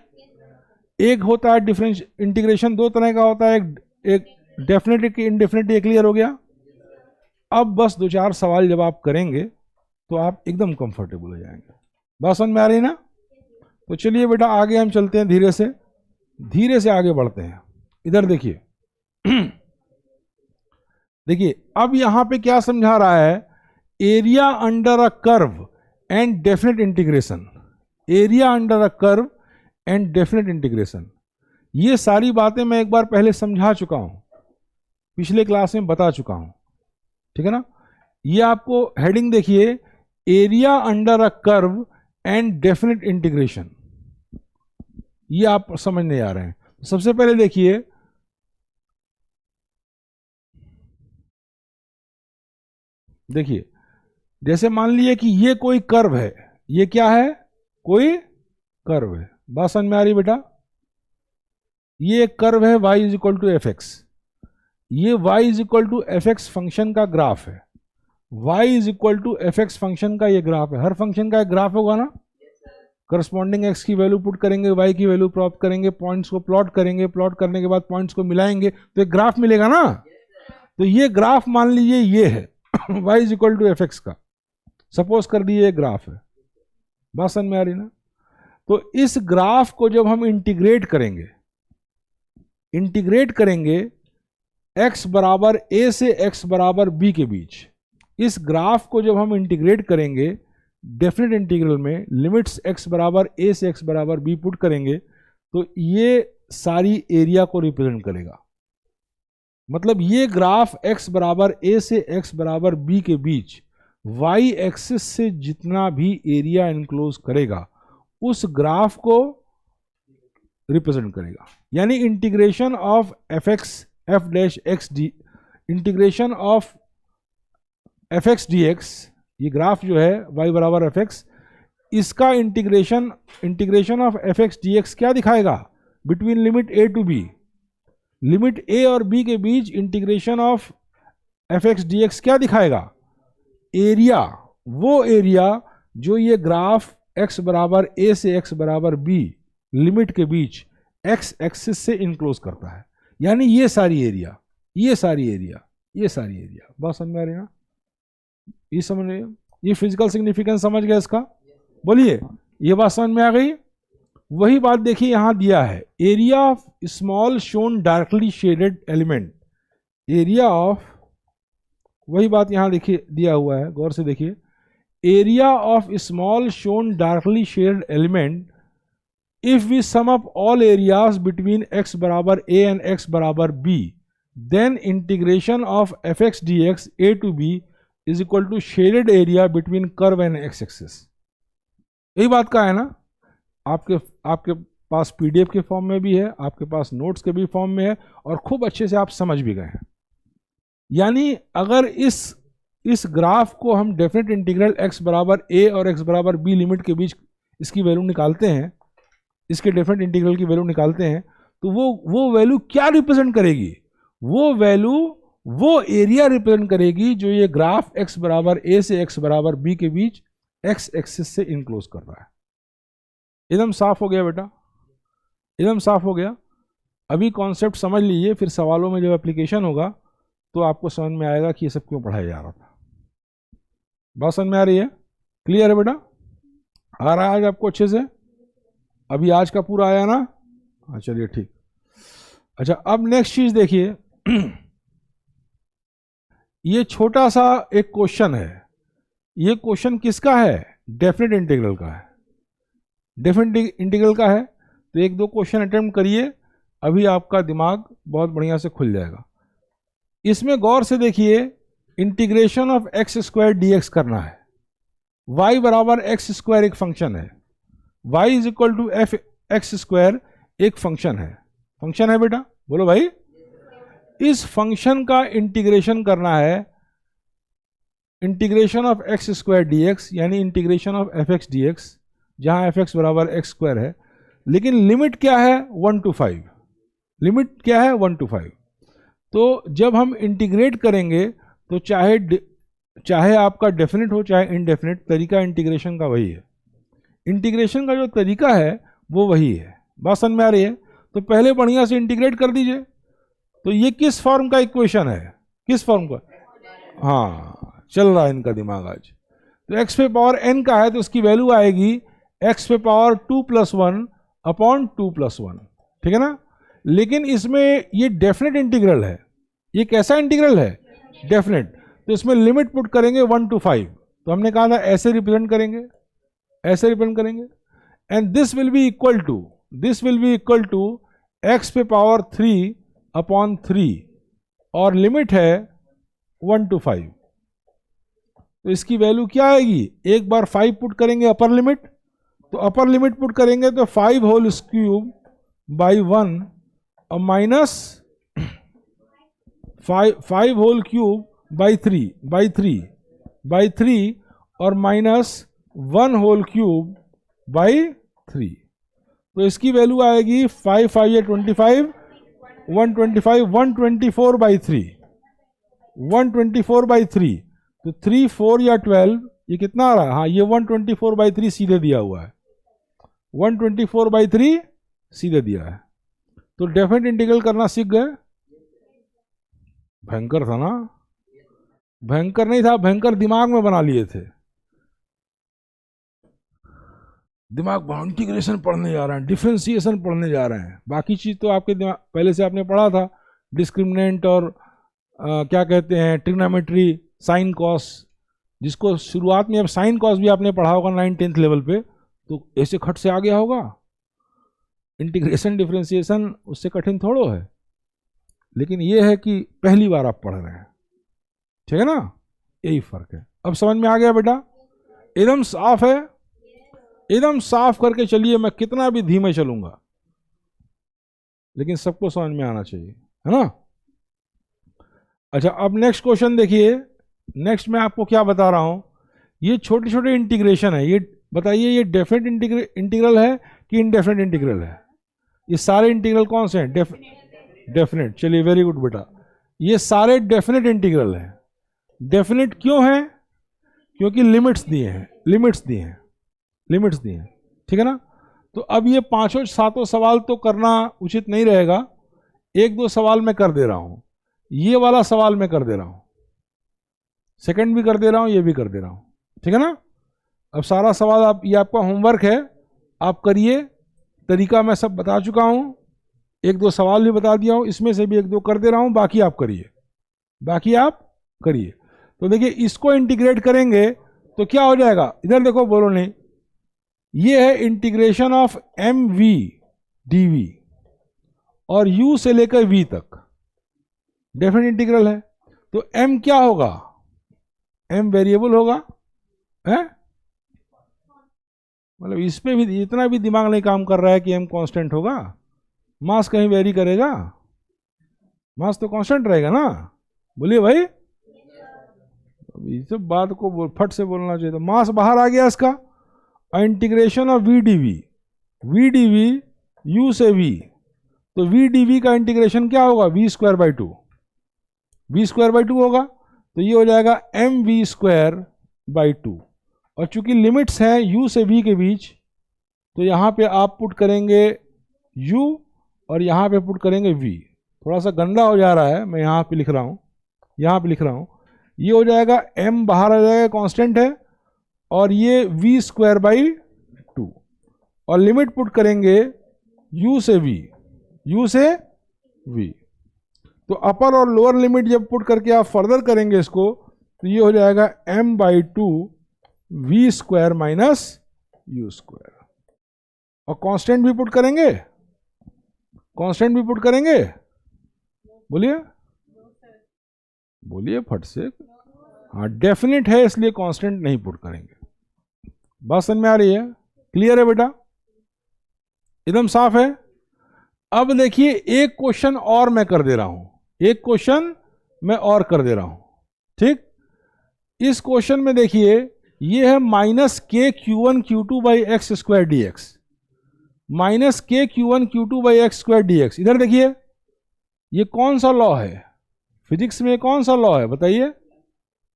एक होता है डिफरेंस इंटीग्रेशन, 2 तरह का होता है, एक डेफिनेट एक इनडेफिनेट, ये क्लियर हो गया। अब बस 2-4 सवाल जब आप करेंगे तो आप एकदम कंफर्टेबल हो जाएंगे। बात समझ में आ रही है ना? तो चलिए बेटा आगे हम चलते हैं, धीरे से आगे बढ़ते हैं। इधर देखिए देखिए अब यहां पे क्या समझा रहा है, area under a curve and definite integration. Area under a curve and definite integration, ये सारी बातें मैं एक बार पहले समझा चुका हूं, पिछले क्लास में बता चुका हूं, ठीक है ना। ये आपको हेडिंग देखिए, area under a curve and definite integration, ये आप समझने जा रहे हैं। सबसे पहले देखिए जैसे मान लीजिए कि ये कोई कर्व है, ये क्या है, कोई कर्व है। बात समझ में आ रही बेटा? ये एक कर्व है y is equal to f x, ये y is equal to f x function का ग्राफ है। y is equal to f x function का ये ग्राफ है। हर फंक्शन का एक ग्राफ होगा ना, करस्पॉन्डिंग x की वैल्यू पुट करेंगे, y की वैल्यू प्राप्त करेंगे, पॉइंट्स को प्लॉट करेंगे, प्लॉट करने के बाद पॉइंट्स को मिलाएंगे तो एक ग्राफ मिलेगा ना। तो ये ग्राफ मान लीजिए ये है y is equal to f x का, सपोज कर दिए ये ग्राफ है। बात समझ में आ रही ना? तो इस ग्राफ को जब हम इंटीग्रेट करेंगे x बराबर a से x बराबर b के बीच, इस ग्राफ को जब हम इंटीग्रेट करेंगे डेफिनेट इंटीग्रल में, लिमिट्स x बराबर a से x बराबर b पुट करेंगे तो ये सारी एरिया को रिप्रेजेंट करेगा। मतलब ये ग्राफ x बराबर a से x बराबर b के बीच y एक्सिस से जितना भी एरिया इनक्लोज करेगा उस ग्राफ को रिप्रेजेंट करेगा। यानी integration of f x f dash x d, integration of f x d x, ये ग्राफ जो है y बराबर एफ एक्स, इसका integration of f x d x क्या दिखाएगा, between limit a to b, limit a और b के बीच integration of f x d x क्या दिखाएगा, एरिया, वो एरिया जो ये ग्राफ x बराबर a से x बराबर b लिमिट के बीच एक्स एक्सिस से इनक्लोज करता है। यानी ये सारी एरिया, ये सारी एरिया, ये सारी एरिया, बात समझ में आ रही है ना? ये समझ रहे हो? ये फिजिकल सिग्निफिकेंस समझ गए इसका? बोलिए, ये बात समझ में आ गई? वही बात देखिए यहां दिया है, area of small shown darkly shaded element, area of, वही बात यहां देखिए दिया हुआ है, गौर से देखिए, area of small shown darkly shaded element if we sum up all areas between x बराबर a एंड x बराबर b, then integration of f x d x a to b is equal to shaded area between curve and x axis. यही बात का है ना? आपके पास PDF के form में भी है, आपके पास नोट्स के भी फॉर्म में है, और खूब अच्छे से आप समझ भी गए हैं। यानी अगर इस ग्राफ को हम डेफिनेट इंटीग्रल x बराबर a और x बराबर b लिमिट के बीच इसकी वैल्यू निकालते हैं, इसके डेफिनेट इंटीग्रल की वैल्यू निकालते हैं, तो वो वैल्यू क्या रिप्रेजेंट करेगी? वो वैल्यू वो एरिया रिप्रेजेंट करेगी जो ये ग्राफ x बराबर a से x बराबर b के बीच x एक्सिस से इनक्लोज कर रहा है। एकदम साफ हो गया बेटा? एकदम साफ हो गया? अभी कॉन्सेप्ट समझ लीजिए, फिर सवालों में जब एप्लीकेशन होगा तो आपको समझ में आएगा कि ये सब क्यों पढ़ाया जा रहा था। बात समझ में आ रही है? क्लियर है बेटा? आ रहा है आज आपको अच्छे से? अभी आज का पूरा आया ना? हाँ चलिए ठीक। अच्छा, अब नेक्स्ट चीज देखिए, ये छोटा सा एक क्वेश्चन है। ये क्वेश्चन किसका है? डेफिनेट इंटीग्रल का है। डेफिनेट इंटीग्रल का है, तो एक दो क्वेश्चन अटेम्प्ट करिए, अभी आपका दिमाग बहुत बढ़िया से खुल जाएगा। इसमें गौर से देखिए, integration of x square d x करना है। y बराबर एक्स स्क्वायर एक फंक्शन है, y is equal to f x square एक फंक्शन है। फंक्शन है बेटा? बोलो भाई। इस फंक्शन का इंटीग्रेशन करना है, integration of x square d x, यानी integration of f x d x, जहां एफ एक्स बराबर एक्स स्क्वायर है, लेकिन लिमिट क्या है? 1 to 5। लिमिट क्या है? 1 to 5। तो जब हम इंटीग्रेट करेंगे तो चाहे आपका डेफिनेट हो चाहे इनडेफिनेट, तरीका इंटीग्रेशन का वही है। इंटीग्रेशन का जो तरीका है वो वही है। बात समझ में आ रही है? तो पहले बढ़िया से इंटीग्रेट कर दीजिए। तो ये किस फॉर्म का इक्वेशन है? किस फॉर्म का? हाँ, चल रहा है इनका दिमाग आज। तो x पे पावर n का है, तो उसकी वैल्यू आएगी x पे पावर 2 + 1 अपॉन 2 + 1, ठीक है ना? लेकिन इसमें ये डेफिनेट इंटीग्रल है। ये कैसा इंटीग्रल है? डेफिनेट। तो इसमें लिमिट पुट करेंगे 1 to 5। तो हमने कहा था ऐसे रिप्रेजेंट करेंगे, ऐसे रिप्रेजेंट करेंगे। And this will be equal to x पे पावर 3 अपॉन 3, और लिमिट है 1 to 5। तो इसकी वैल्यू क्या आएगी? एक बार 5 पुट करेंगे अपर लिमिट, तो अपर लिमिट पुट करेंगे तो 5 होल क्यूब बाई 1 और माइनस 5 होल क्यूब बाई 3 और माइनस 1 होल क्यूब बाई 3। तो इसकी वैल्यू आएगी 5 5 या 25, 125, 124 बाई 3, 124 बाई 3। तो 3 4 या 12, ये कितना आ रहा है? हाँ, ये 124 बाई 3 सीधे दिया हुआ है, 124 बाई 3 सीधे दिया है। तो डेफिनेट इंटीग्रल करना सीख गए। भयंकर था ना? भयंकर नहीं था, भयंकर दिमाग में बना लिए थे। दिमाग इंटीग्रेशन पढ़ने जा रहे हैं, डिफरेंशिएशन पढ़ने जा रहे हैं, बाकी चीज तो आपके दिमाग पहले से आपने पढ़ा था, डिस्क्रिमिनेंट और क्या कहते हैं, ट्रिग्नोमेट्री, साइन कॉस, जिसको शुरुआत में अब साइन कॉस भी आपने पढ़ा होगा 9th 10th लेवल पे, तो ऐसे खट से आ गया होगा। इंटीग्रेशन डिफरेंशिएशन उससे कठिन थोड़ो है, लेकिन ये है कि पहली बार आप पढ़ रहे हैं, ठीक है ना? यही फर्क है। अब समझ में आ गया बेटा? एकदम साफ है? एकदम साफ करके चलिए, मैं कितना भी धीमे चलूंगा लेकिन सबको समझ में आना चाहिए, है ना? अच्छा, अब नेक्स्ट क्वेश्चन देखिए। नेक्स्ट मैं आपको क्या बता रहा हूं, ये छोटे छोटे इंटीग्रेशन है। ये बताइए, ये डेफिनेट इंटीग्रल है कि इनडेफिनेट इंटीग्रल है? ये सारे इंटीग्रल कौन से हैं? डेफिनेट। चलिए, वेरी गुड बेटा, ये सारे डेफिनेट इंटीग्रल हैं। डेफिनेट क्यों है? क्योंकि लिमिट्स दिए हैं, ठीक है ना? तो अब ये पांचों सातों सवाल तो करना उचित नहीं रहेगा, एक दो सवाल मैं कर दे रहा हूं। ये वाला सवाल मैं कर दे रहा हूं, सेकंड भी कर दे रहा हूं, ये भी कर दे रहा हूं, ठीक है ना। अब सारा सवाल आप, ये आपका होमवर्क है, आप करिए। तरीका मैं सब बता चुका हूं, एक दो सवाल भी बता दिया हूं, इसमें से भी एक दो कर दे रहा हूं, बाकी आप करिए, बाकी आप करिए। तो देखिए इसको इंटीग्रेट करेंगे तो क्या हो जाएगा, इधर देखो, बोलो नहीं, ये है integration of m v d v, और u से लेकर v तक डेफिनेट इंटीग्रल है। तो m क्या होगा, m वेरिएबल होगा, है मतलब इस पे भी इतना भी दिमाग नहीं काम कर रहा है कि m कांस्टेंट होगा। मास कहीं वेरी करेगा, मास तो कांस्टेंट रहेगा ना, बोलिए भाई। इस सब बात को फट से बोलना चाहिए। तो मास बाहर आ गया इसका, integration of v dv u से v, तो v dv का इंटीग्रेशन क्या होगा, v square by two, v square by two होगा। तो ये हो जाएगा m v square by two, और चूंकि लिमिट्स हैं u से v के बीच, तो यहाँ पे आप पुट करेंगे u और यहाँ पे पुट करेंगे v। थोड़ा सा गंदा हो जा रहा है, मैं यहाँ पे लिख रहा हूँ, यहाँ पे लिख रहा हूँ। ये हो जाएगा m बाहर आ जाएगा, कांस्टेंट है, और ये v स्क्वायर बाई टू, और लिमिट पुट करेंगे u से v, u से v। तो अपर और लोअर लिमिट जब पुट करके आप फर्दर करेंगे इसको, तो ये हो जाएगा m by two v square minus u square, और कांस्टेंट भी पुट करेंगे, कांस्टेंट भी पुट करेंगे, बोलिए बोलिए फट से। हाँ डेफिनेट है, इसलिए कांस्टेंट नहीं पुट करेंगे। बात समझ में आ रही है, क्लियर है बेटा, एकदम साफ है। अब देखिए एक क्वेश्चन और मैं कर दे रहा हूं, एक क्वेश्चन मैं और कर दे रहा हूं, ठीक। इस क्वेश्चन में देखिए ये है minus k q one q two by x square d x, minus k q one q two by x square d x. इधर देखिए ये कौन सा लॉ है, फिजिक्स में कौन सा लॉ है बताइए,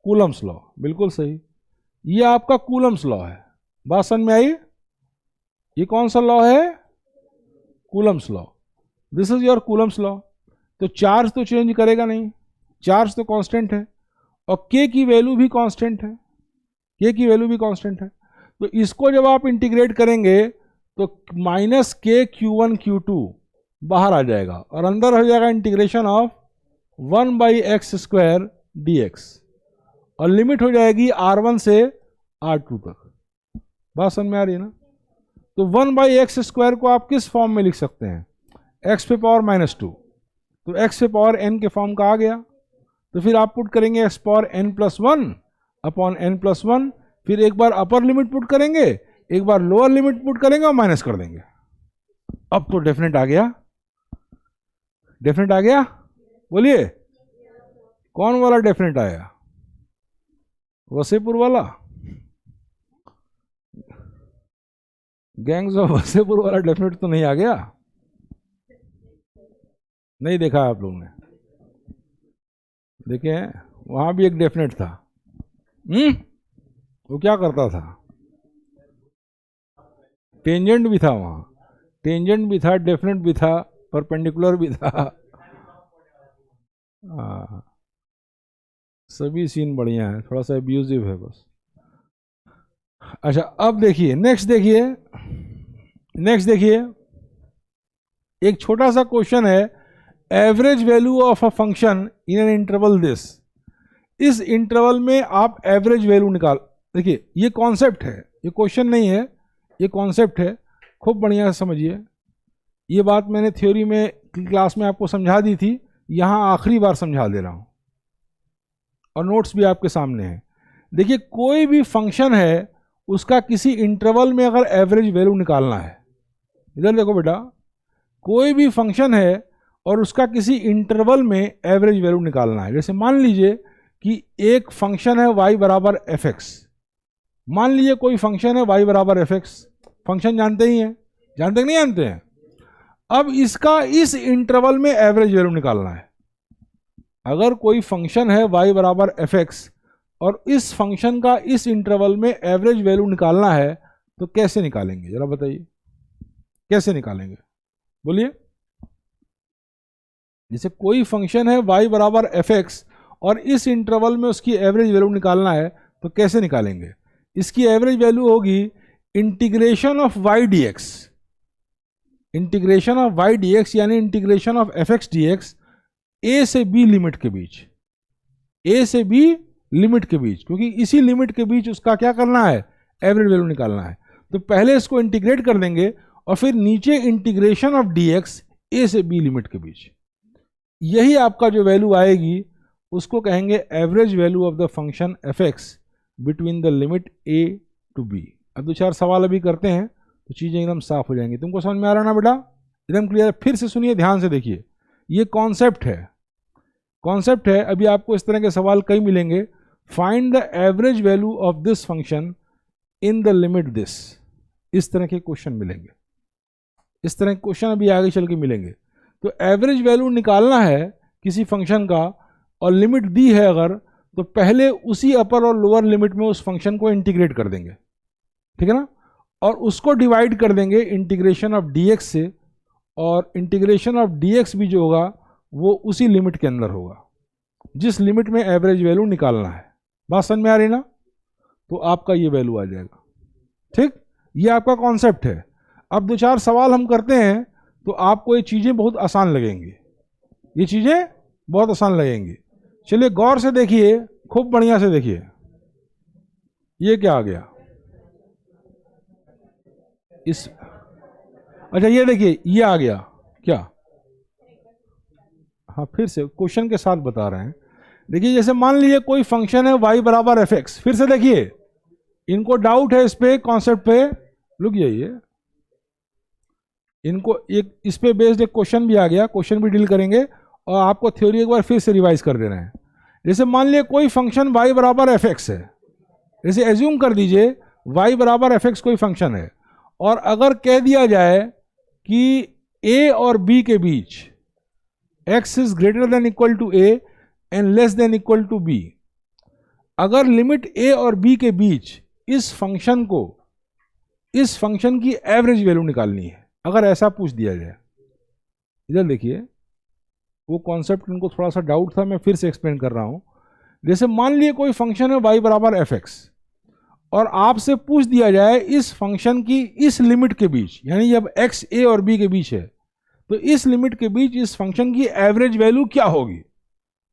कूलम्स लॉ, बिल्कुल सही, ये आपका कूलम्स लॉ है। बात समझ में आई, ये कौन सा लॉ है, Coulomb's law, this is your Coulomb's law. तो चार्ज तो चेंज करेगा नहीं, चार्ज तो कांस्टेंट है, और k की वैल्यू भी कांस्टेंट है, k की वैल्यू भी कांस्टेंट है। तो इसको जब आप इंटीग्रेट करेंगे तो minus k q one q to बाहर आ जाएगा, और अंदर हो जाएगा integration of 1 by x square d x, और लिमिट हो जाएगी r1 से r2 तक। बात समझ में आ रही है ना। तो 1 बाई एक्स स्क्वायर को आप किस फॉर्म में लिख सकते हैं, x पे पावर माइनस टू, तो x पे पावर n के फॉर्म का आ गया। तो फिर आप पुट करेंगे x power n plus one upon n plus one, फिर एक बार अपर लिमिट पुट करेंगे, एक बार लोअर लिमिट पुट करेंगे और माइनस कर देंगे। अब तो डेफिनेट आ गया, डेफिनेट आ गया, बोलिए कौन वाला डेफिनेट आया, वसेपुर वाला, गैंग्स ऑफ वसेपुर वाला डेफिनेट तो नहीं आ गया, नहीं देखा आप लोगों ने, देखे वहां भी एक डेफिनेट था। वो क्या करता था, टेंजेंट भी था वहां, टेंजेंट भी था, डेफिनेट भी था, परपेंडिकुलर भी था। सभी सीन बढ़िया है, थोड़ा सा अब्यूजिव है बस। अच्छा अब देखिए नेक्स्ट, देखिए नेक्स्ट, देखिए एक छोटा सा क्वेश्चन है, average value of a function in an interval this. इस इंटरवल में आप एवरेज वैल्यू निकाल, देखिए ये कॉन्सेप्ट है, ये क्वेश्चन नहीं है, ये कॉन्सेप्ट है, खूब बढ़िया से समझिए। ये बात मैंने थ्योरी में क्लास में आपको समझा दी थी, यहाँ आखिरी बार समझा दे रहा हूँ, और नोट्स भी आपके सामने हैं। देखिए कोई भी फंक्शन है, उसका किसी इंटरवल में अगर एवरेज वैल्यू निकालना है, इधर देखो बेटा, कोई भी फंक्शन है और उसका किसी इंटरवल में एवरेज वैल्यू निकालना है। जैसे मान लीजिए कि एक फंक्शन है y बराबर एफ एक्स, मान लीजिए कोई फंक्शन है y बराबर एफ एक्स, फंक्शन जानते ही हैं, जानते कि नहीं जानते हैं। अब इसका इस इंटरवल में एवरेज वैल्यू निकालना है। अगर कोई फंक्शन है y बराबर एफ एक्स और इस फंक्शन का इस इंटरवल में एवरेज वैल्यू निकालना है, तो कैसे निकालेंगे जरा बताइए। कैसे निकालेंगे बोलिए? जैसे कोई फंक्शन है y बराबर एफ एक्स और इस इंटरवल में उसकी एवरेज वैल्यू निकालना है, तो कैसे निकालेंगे? इसकी एवरेज वैल्यू होगी integration of y dx, integration of y dx यानी integration of f x d x a से b लिमिट के बीच, a से b लिमिट के बीच, क्योंकि इसी लिमिट के बीच उसका क्या करना है? एवरेज वैल्यू निकालना है। तो पहले इसको इंटीग्रेट कर देंगे और फिर नीचे इंटीग्रेशन ऑफ dx a से b लिमिट के बीच, यही आपका जो वैल्यू आएगी उसको कहेंगे average value of the function f x between the limit a to b। अब 2-4 सवाल अभी करते हैं तो चीज़ें एकदम साफ हो जाएंगी। तुमको समझ में आ रहा ना बेटा? एकदम क्लियर? फिर से सुनिए, ध्यान से देखिए, ये कॉन्सेप्ट है, कॉन्सेप्ट है। अभी आपको इस तरह के सवाल कई मिलेंगे। Find the average value of this function in the limit this, इस तरह के क्वेश्चन मिलेंगे, इस तरह के क्वेश्चन अभी आगे चल के मिलेंगे। तो एवरेज वैल्यू निकालना है किसी फंक्शन का और लिमिट दी है अगर, तो पहले उसी अपर और लोअर लिमिट में उस फंक्शन को इंटीग्रेट कर देंगे, ठीक है ना, और उसको डिवाइड कर देंगे इंटीग्रेशन ऑफ dx से, और इंटीग्रेशन ऑफ dx भी जो होगा वो उसी लिमिट के अंदर होगा जिस लिमिट में एवरेज वैल्यू निकालना है। बात समझ में आ रही ना? तो आपका ये वैल्यू आ जाएगा, ठीक? ये आपका कॉन्सेप्ट है। अब 2-4 सवाल हम करते हैं तो आपको ये चीज़ें बहुत आसान लगेंगी, ये चीज़ें बहुत आसान लगेंगी। चलिए गौर से देखिए, खूब बढ़िया से देखिए, ये क्या आ गया? इस अच्छा ये देखिए, ये आ गया क्या? हाँ, फिर से क्वेश्चन के साथ बता रहे हैं। देखिए जैसे मान लीजिए कोई फंक्शन है y बराबर एफ एक्स, फिर से देखिए, इनको डाउट है इस पे, कॉन्सेप्ट पे, रुक जाइए, इनको एक इस पे बेस्ड एक क्वेश्चन भी आ गया, क्वेश्चन भी डील करेंगे और आपको थ्योरी एक बार फिर से रिवाइज कर दे रहे हैं। जैसे मान लीजिए कोई फंक्शन y बराबर एफ एक्स है, जैसे एज्यूम कर दीजिए y बराबर एफ एक्स कोई फंक्शन है, और अगर कह दिया जाए कि a और b के बीच x is greater than equal to a and less than equal to b, अगर लिमिट a और b के बीच इस फंक्शन को, इस फंक्शन की एवरेज वैल्यू निकालनी है, अगर ऐसा पूछ दिया जाए। इधर देखिए, वो कॉन्सेप्ट इनको थोड़ा सा डाउट था, मैं फिर से एक्सप्लेन कर रहा हूं। जैसे मान लिए कोई फंक्शन है y बराबर एफ एक्स और आपसे पूछ दिया जाए इस फंक्शन की इस लिमिट के बीच, यानी जब x a और b के बीच है तो इस लिमिट के बीच इस फंक्शन की एवरेज वैल्यू क्या होगी।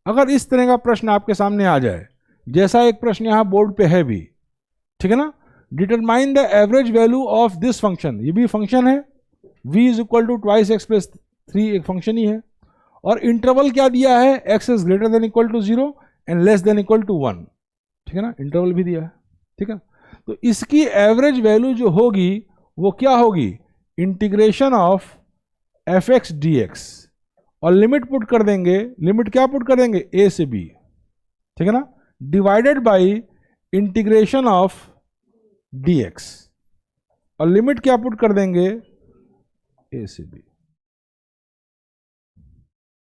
अगर इस तरह का प्रश्न आपके सामने आ जाए, जैसा एक प्रश्न यहां बोर्ड पे है भी, ठीक है ना, determine the average value of this function, ये भी फंक्शन है, v is equal to 2x plus 3 एक फंक्शन ही है, और इंटरवल क्या दिया है, x is greater than equal to 0 and less than equal to 1, ठीक है ना, इंटरवल भी दिया है, ठीक है। तो इसकी एवरेज वैल्यू जो होगी वो क्या होगी, integration of f x d x, और लिमिट पुट कर देंगे, लिमिट क्या पुट कर देंगे, a से b, ठीक है ना, divided by integration of dx, और लिमिट क्या पुट कर देंगे, a से b,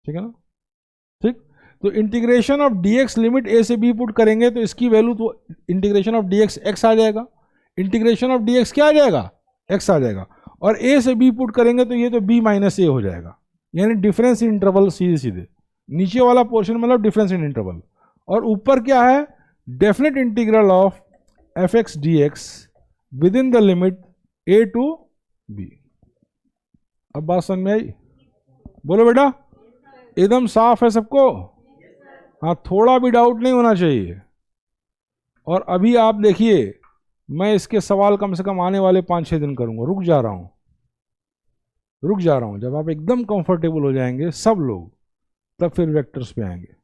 ठीक है ना, ठीक। तो integration of dx limit a से b पुट करेंगे तो इसकी वैल्यू, तो इंटीग्रेशन ऑफ dx x आ जाएगा, इंटीग्रेशन ऑफ dx क्या आ जाएगा, x आ जाएगा, और a से b पुट करेंगे तो ये तो b माइनस ए हो जाएगा, यानी डिफरेंस इन इंटरवल, सीधे सीधे नीचे वाला पोर्शन मतलब डिफरेंस इन इंटरवल, और ऊपर क्या है, definite integral of f x d x within the limit a to b। अब बात समझ में आई? बोलो बेटा, एकदम साफ है सबको? हाँ, थोड़ा भी डाउट नहीं होना चाहिए। और अभी आप देखिए, मैं इसके सवाल कम से कम आने वाले 5-6 दिन करूंगा, रुक जा रहा हूं, रुक जा रहा हूं, जब आप एकदम कंफर्टेबल हो जाएंगे सब लोग, तब फिर वेक्टर्स पे आएंगे।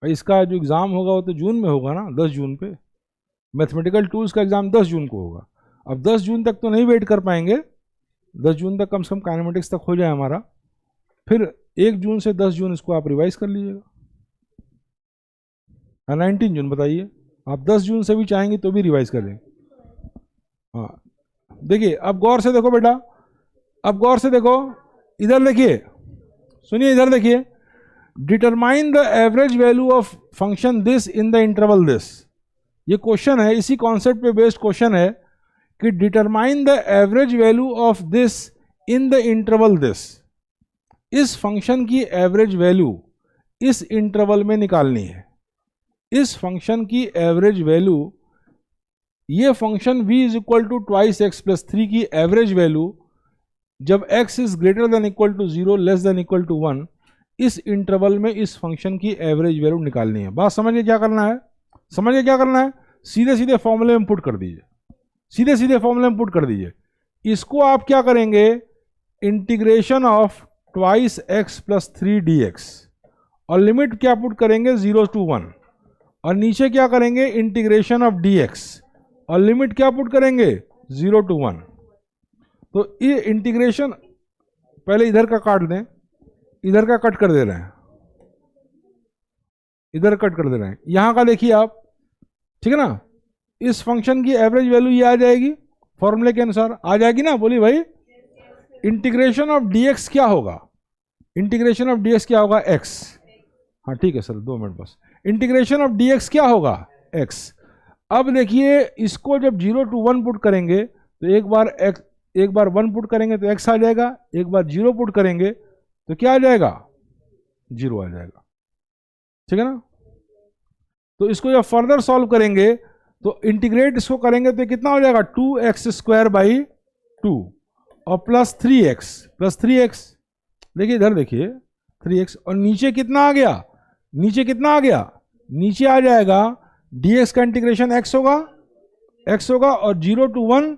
इसका जो एग्ज़ाम होगा वो तो जून में होगा ना, 10 जून पे। मैथमेटिकल टूल्स का एग्ज़ाम 10 जून को होगा। अब 10 जून तक तो नहीं वेट कर पाएंगे, 10 जून तक कम से कम काइनेमेटिक्स तक हो जाए हमारा, फिर 1 जून से 10 जून इसको आप रिवाइज कर लीजिएगा। 19 जून बताइए, आप 10 जून से भी चाहेंगे तो भी रिवाइज कर लेंगे। हाँ देखिए, अब गौर से देखो बेटा, अब गौर से देखो, इधर देखिए, सुनिए, इधर देखिए, determine the average value of function this in the interval this. ये क्वेश्चन है, इसी कॉन्सेप्ट पे बेस्ड क्वेश्चन है कि determine the average value of this in the interval this, इस फंक्शन की एवरेज वैल्यू इस इंटरवल में निकालनी है। इस फंक्शन की एवरेज वैल्यू, ये function v is equal to twice x plus 3 की एवरेज वैल्यू जब x is greater than equal to 0 less than equal to 1, इस इंटरवल में इस फंक्शन की एवरेज वैल्यू निकालनी है। बात समझिए क्या करना है, समझिए क्या करना है, सीधे सीधे फॉर्मूले में पुट कर दीजिए, सीधे सीधे फॉर्मूले में पुट कर दीजिए। इसको आप क्या करेंगे, integration of twice x plus 3 dx, और लिमिट क्या पुट करेंगे 0 to 1, और नीचे क्या करेंगे इंटीग्रेशन ऑफ dx, और लिमिट क्या पुट करेंगे 0 to 1। तो ये इंटीग्रेशन पहले इधर का काट दें, इधर का कट कर दे रहे हैं, इधर कट कर दे रहे हैं, यहां का देखिए आप, ठीक है ना। इस फंक्शन की एवरेज वैल्यू ये आ जाएगी, फॉर्मूले के अनुसार आ जाएगी ना, बोलिए भाई। इंटीग्रेशन ऑफ dx क्या होगा, इंटीग्रेशन ऑफ dx क्या होगा x, हाँ ठीक है सर 2 मिनट बस। इंटीग्रेशन ऑफ dx क्या होगा x। अब देखिए इसको जब 0 to 1 पुट करेंगे तो एक बार 1 पुट करेंगे तो x आ जाएगा, एक बार 0 पुट करेंगे तो क्या आ जाएगा 0 आ जाएगा, ठीक है ना। तो इसको जब फर्दर सॉल्व करेंगे तो इंटीग्रेट इसको करेंगे तो कितना हो जाएगा 2x² बाई 2 और प्लस 3x, देखिए इधर देखिए 3x, और नीचे कितना आ गया, नीचे कितना आ गया, नीचे आ जाएगा dx का इंटीग्रेशन x होगा और 0 to 1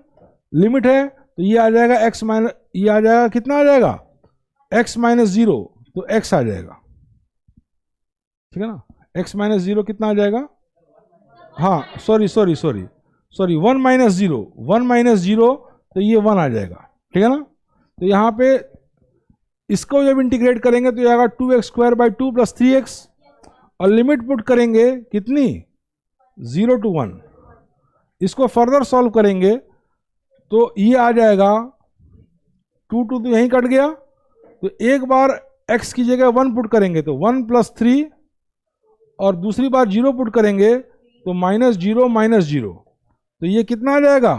लिमिट है तो ये आ जाएगा x माइनस, ये आ जाएगा कितना आ जाएगा x माइनस 0, तो x आ जाएगा, ठीक है ना। x माइनस 0 कितना आ जाएगा, हाँ सॉरी 1 माइनस 0 तो ये 1 आ जाएगा, ठीक है ना। तो यहाँ पे इसको जब इंटीग्रेट करेंगे तो ये आएगा 2x² बाई 2 प्लस 3x, और लिमिट पुट करेंगे कितनी 0 to 1। इसको फर्दर सॉल्व करेंगे तो ये आ जाएगा 2 तो यहीं कट गया, तो एक बार x की जगह 1 पुट करेंगे तो 1 प्लस 3, और दूसरी बार 0 पुट करेंगे तो -0, तो ये कितना आ जाएगा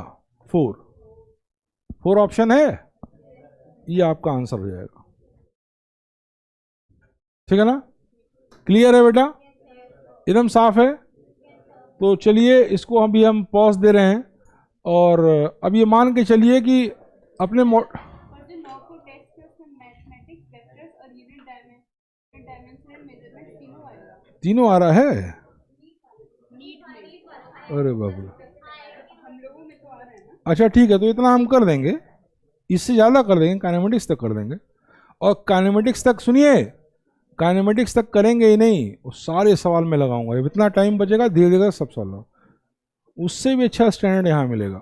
4 ऑप्शन है, ये आपका आंसर हो जाएगा, ठीक है ना। क्लियर है बेटा, एकदम साफ है। तो चलिए इसको अभी हम पॉज दे रहे हैं, और अब ये मान के चलिए कि अपने तीनों आ रहा है, अरे बाबू, अच्छा ठीक है, तो इतना हम कर देंगे, इससे ज़्यादा कर देंगे, काइनेमेटिक्स तक कर देंगे। और काइनेमेटिक्स तक सुनिए, काइनेमेटिक्स तक करेंगे ही नहीं, वो सारे सवाल में लगाऊंगा, इतना टाइम बचेगा धीरे धीरे सब सॉल्व, उससे भी अच्छा स्टैंडर्ड यहाँ मिलेगा।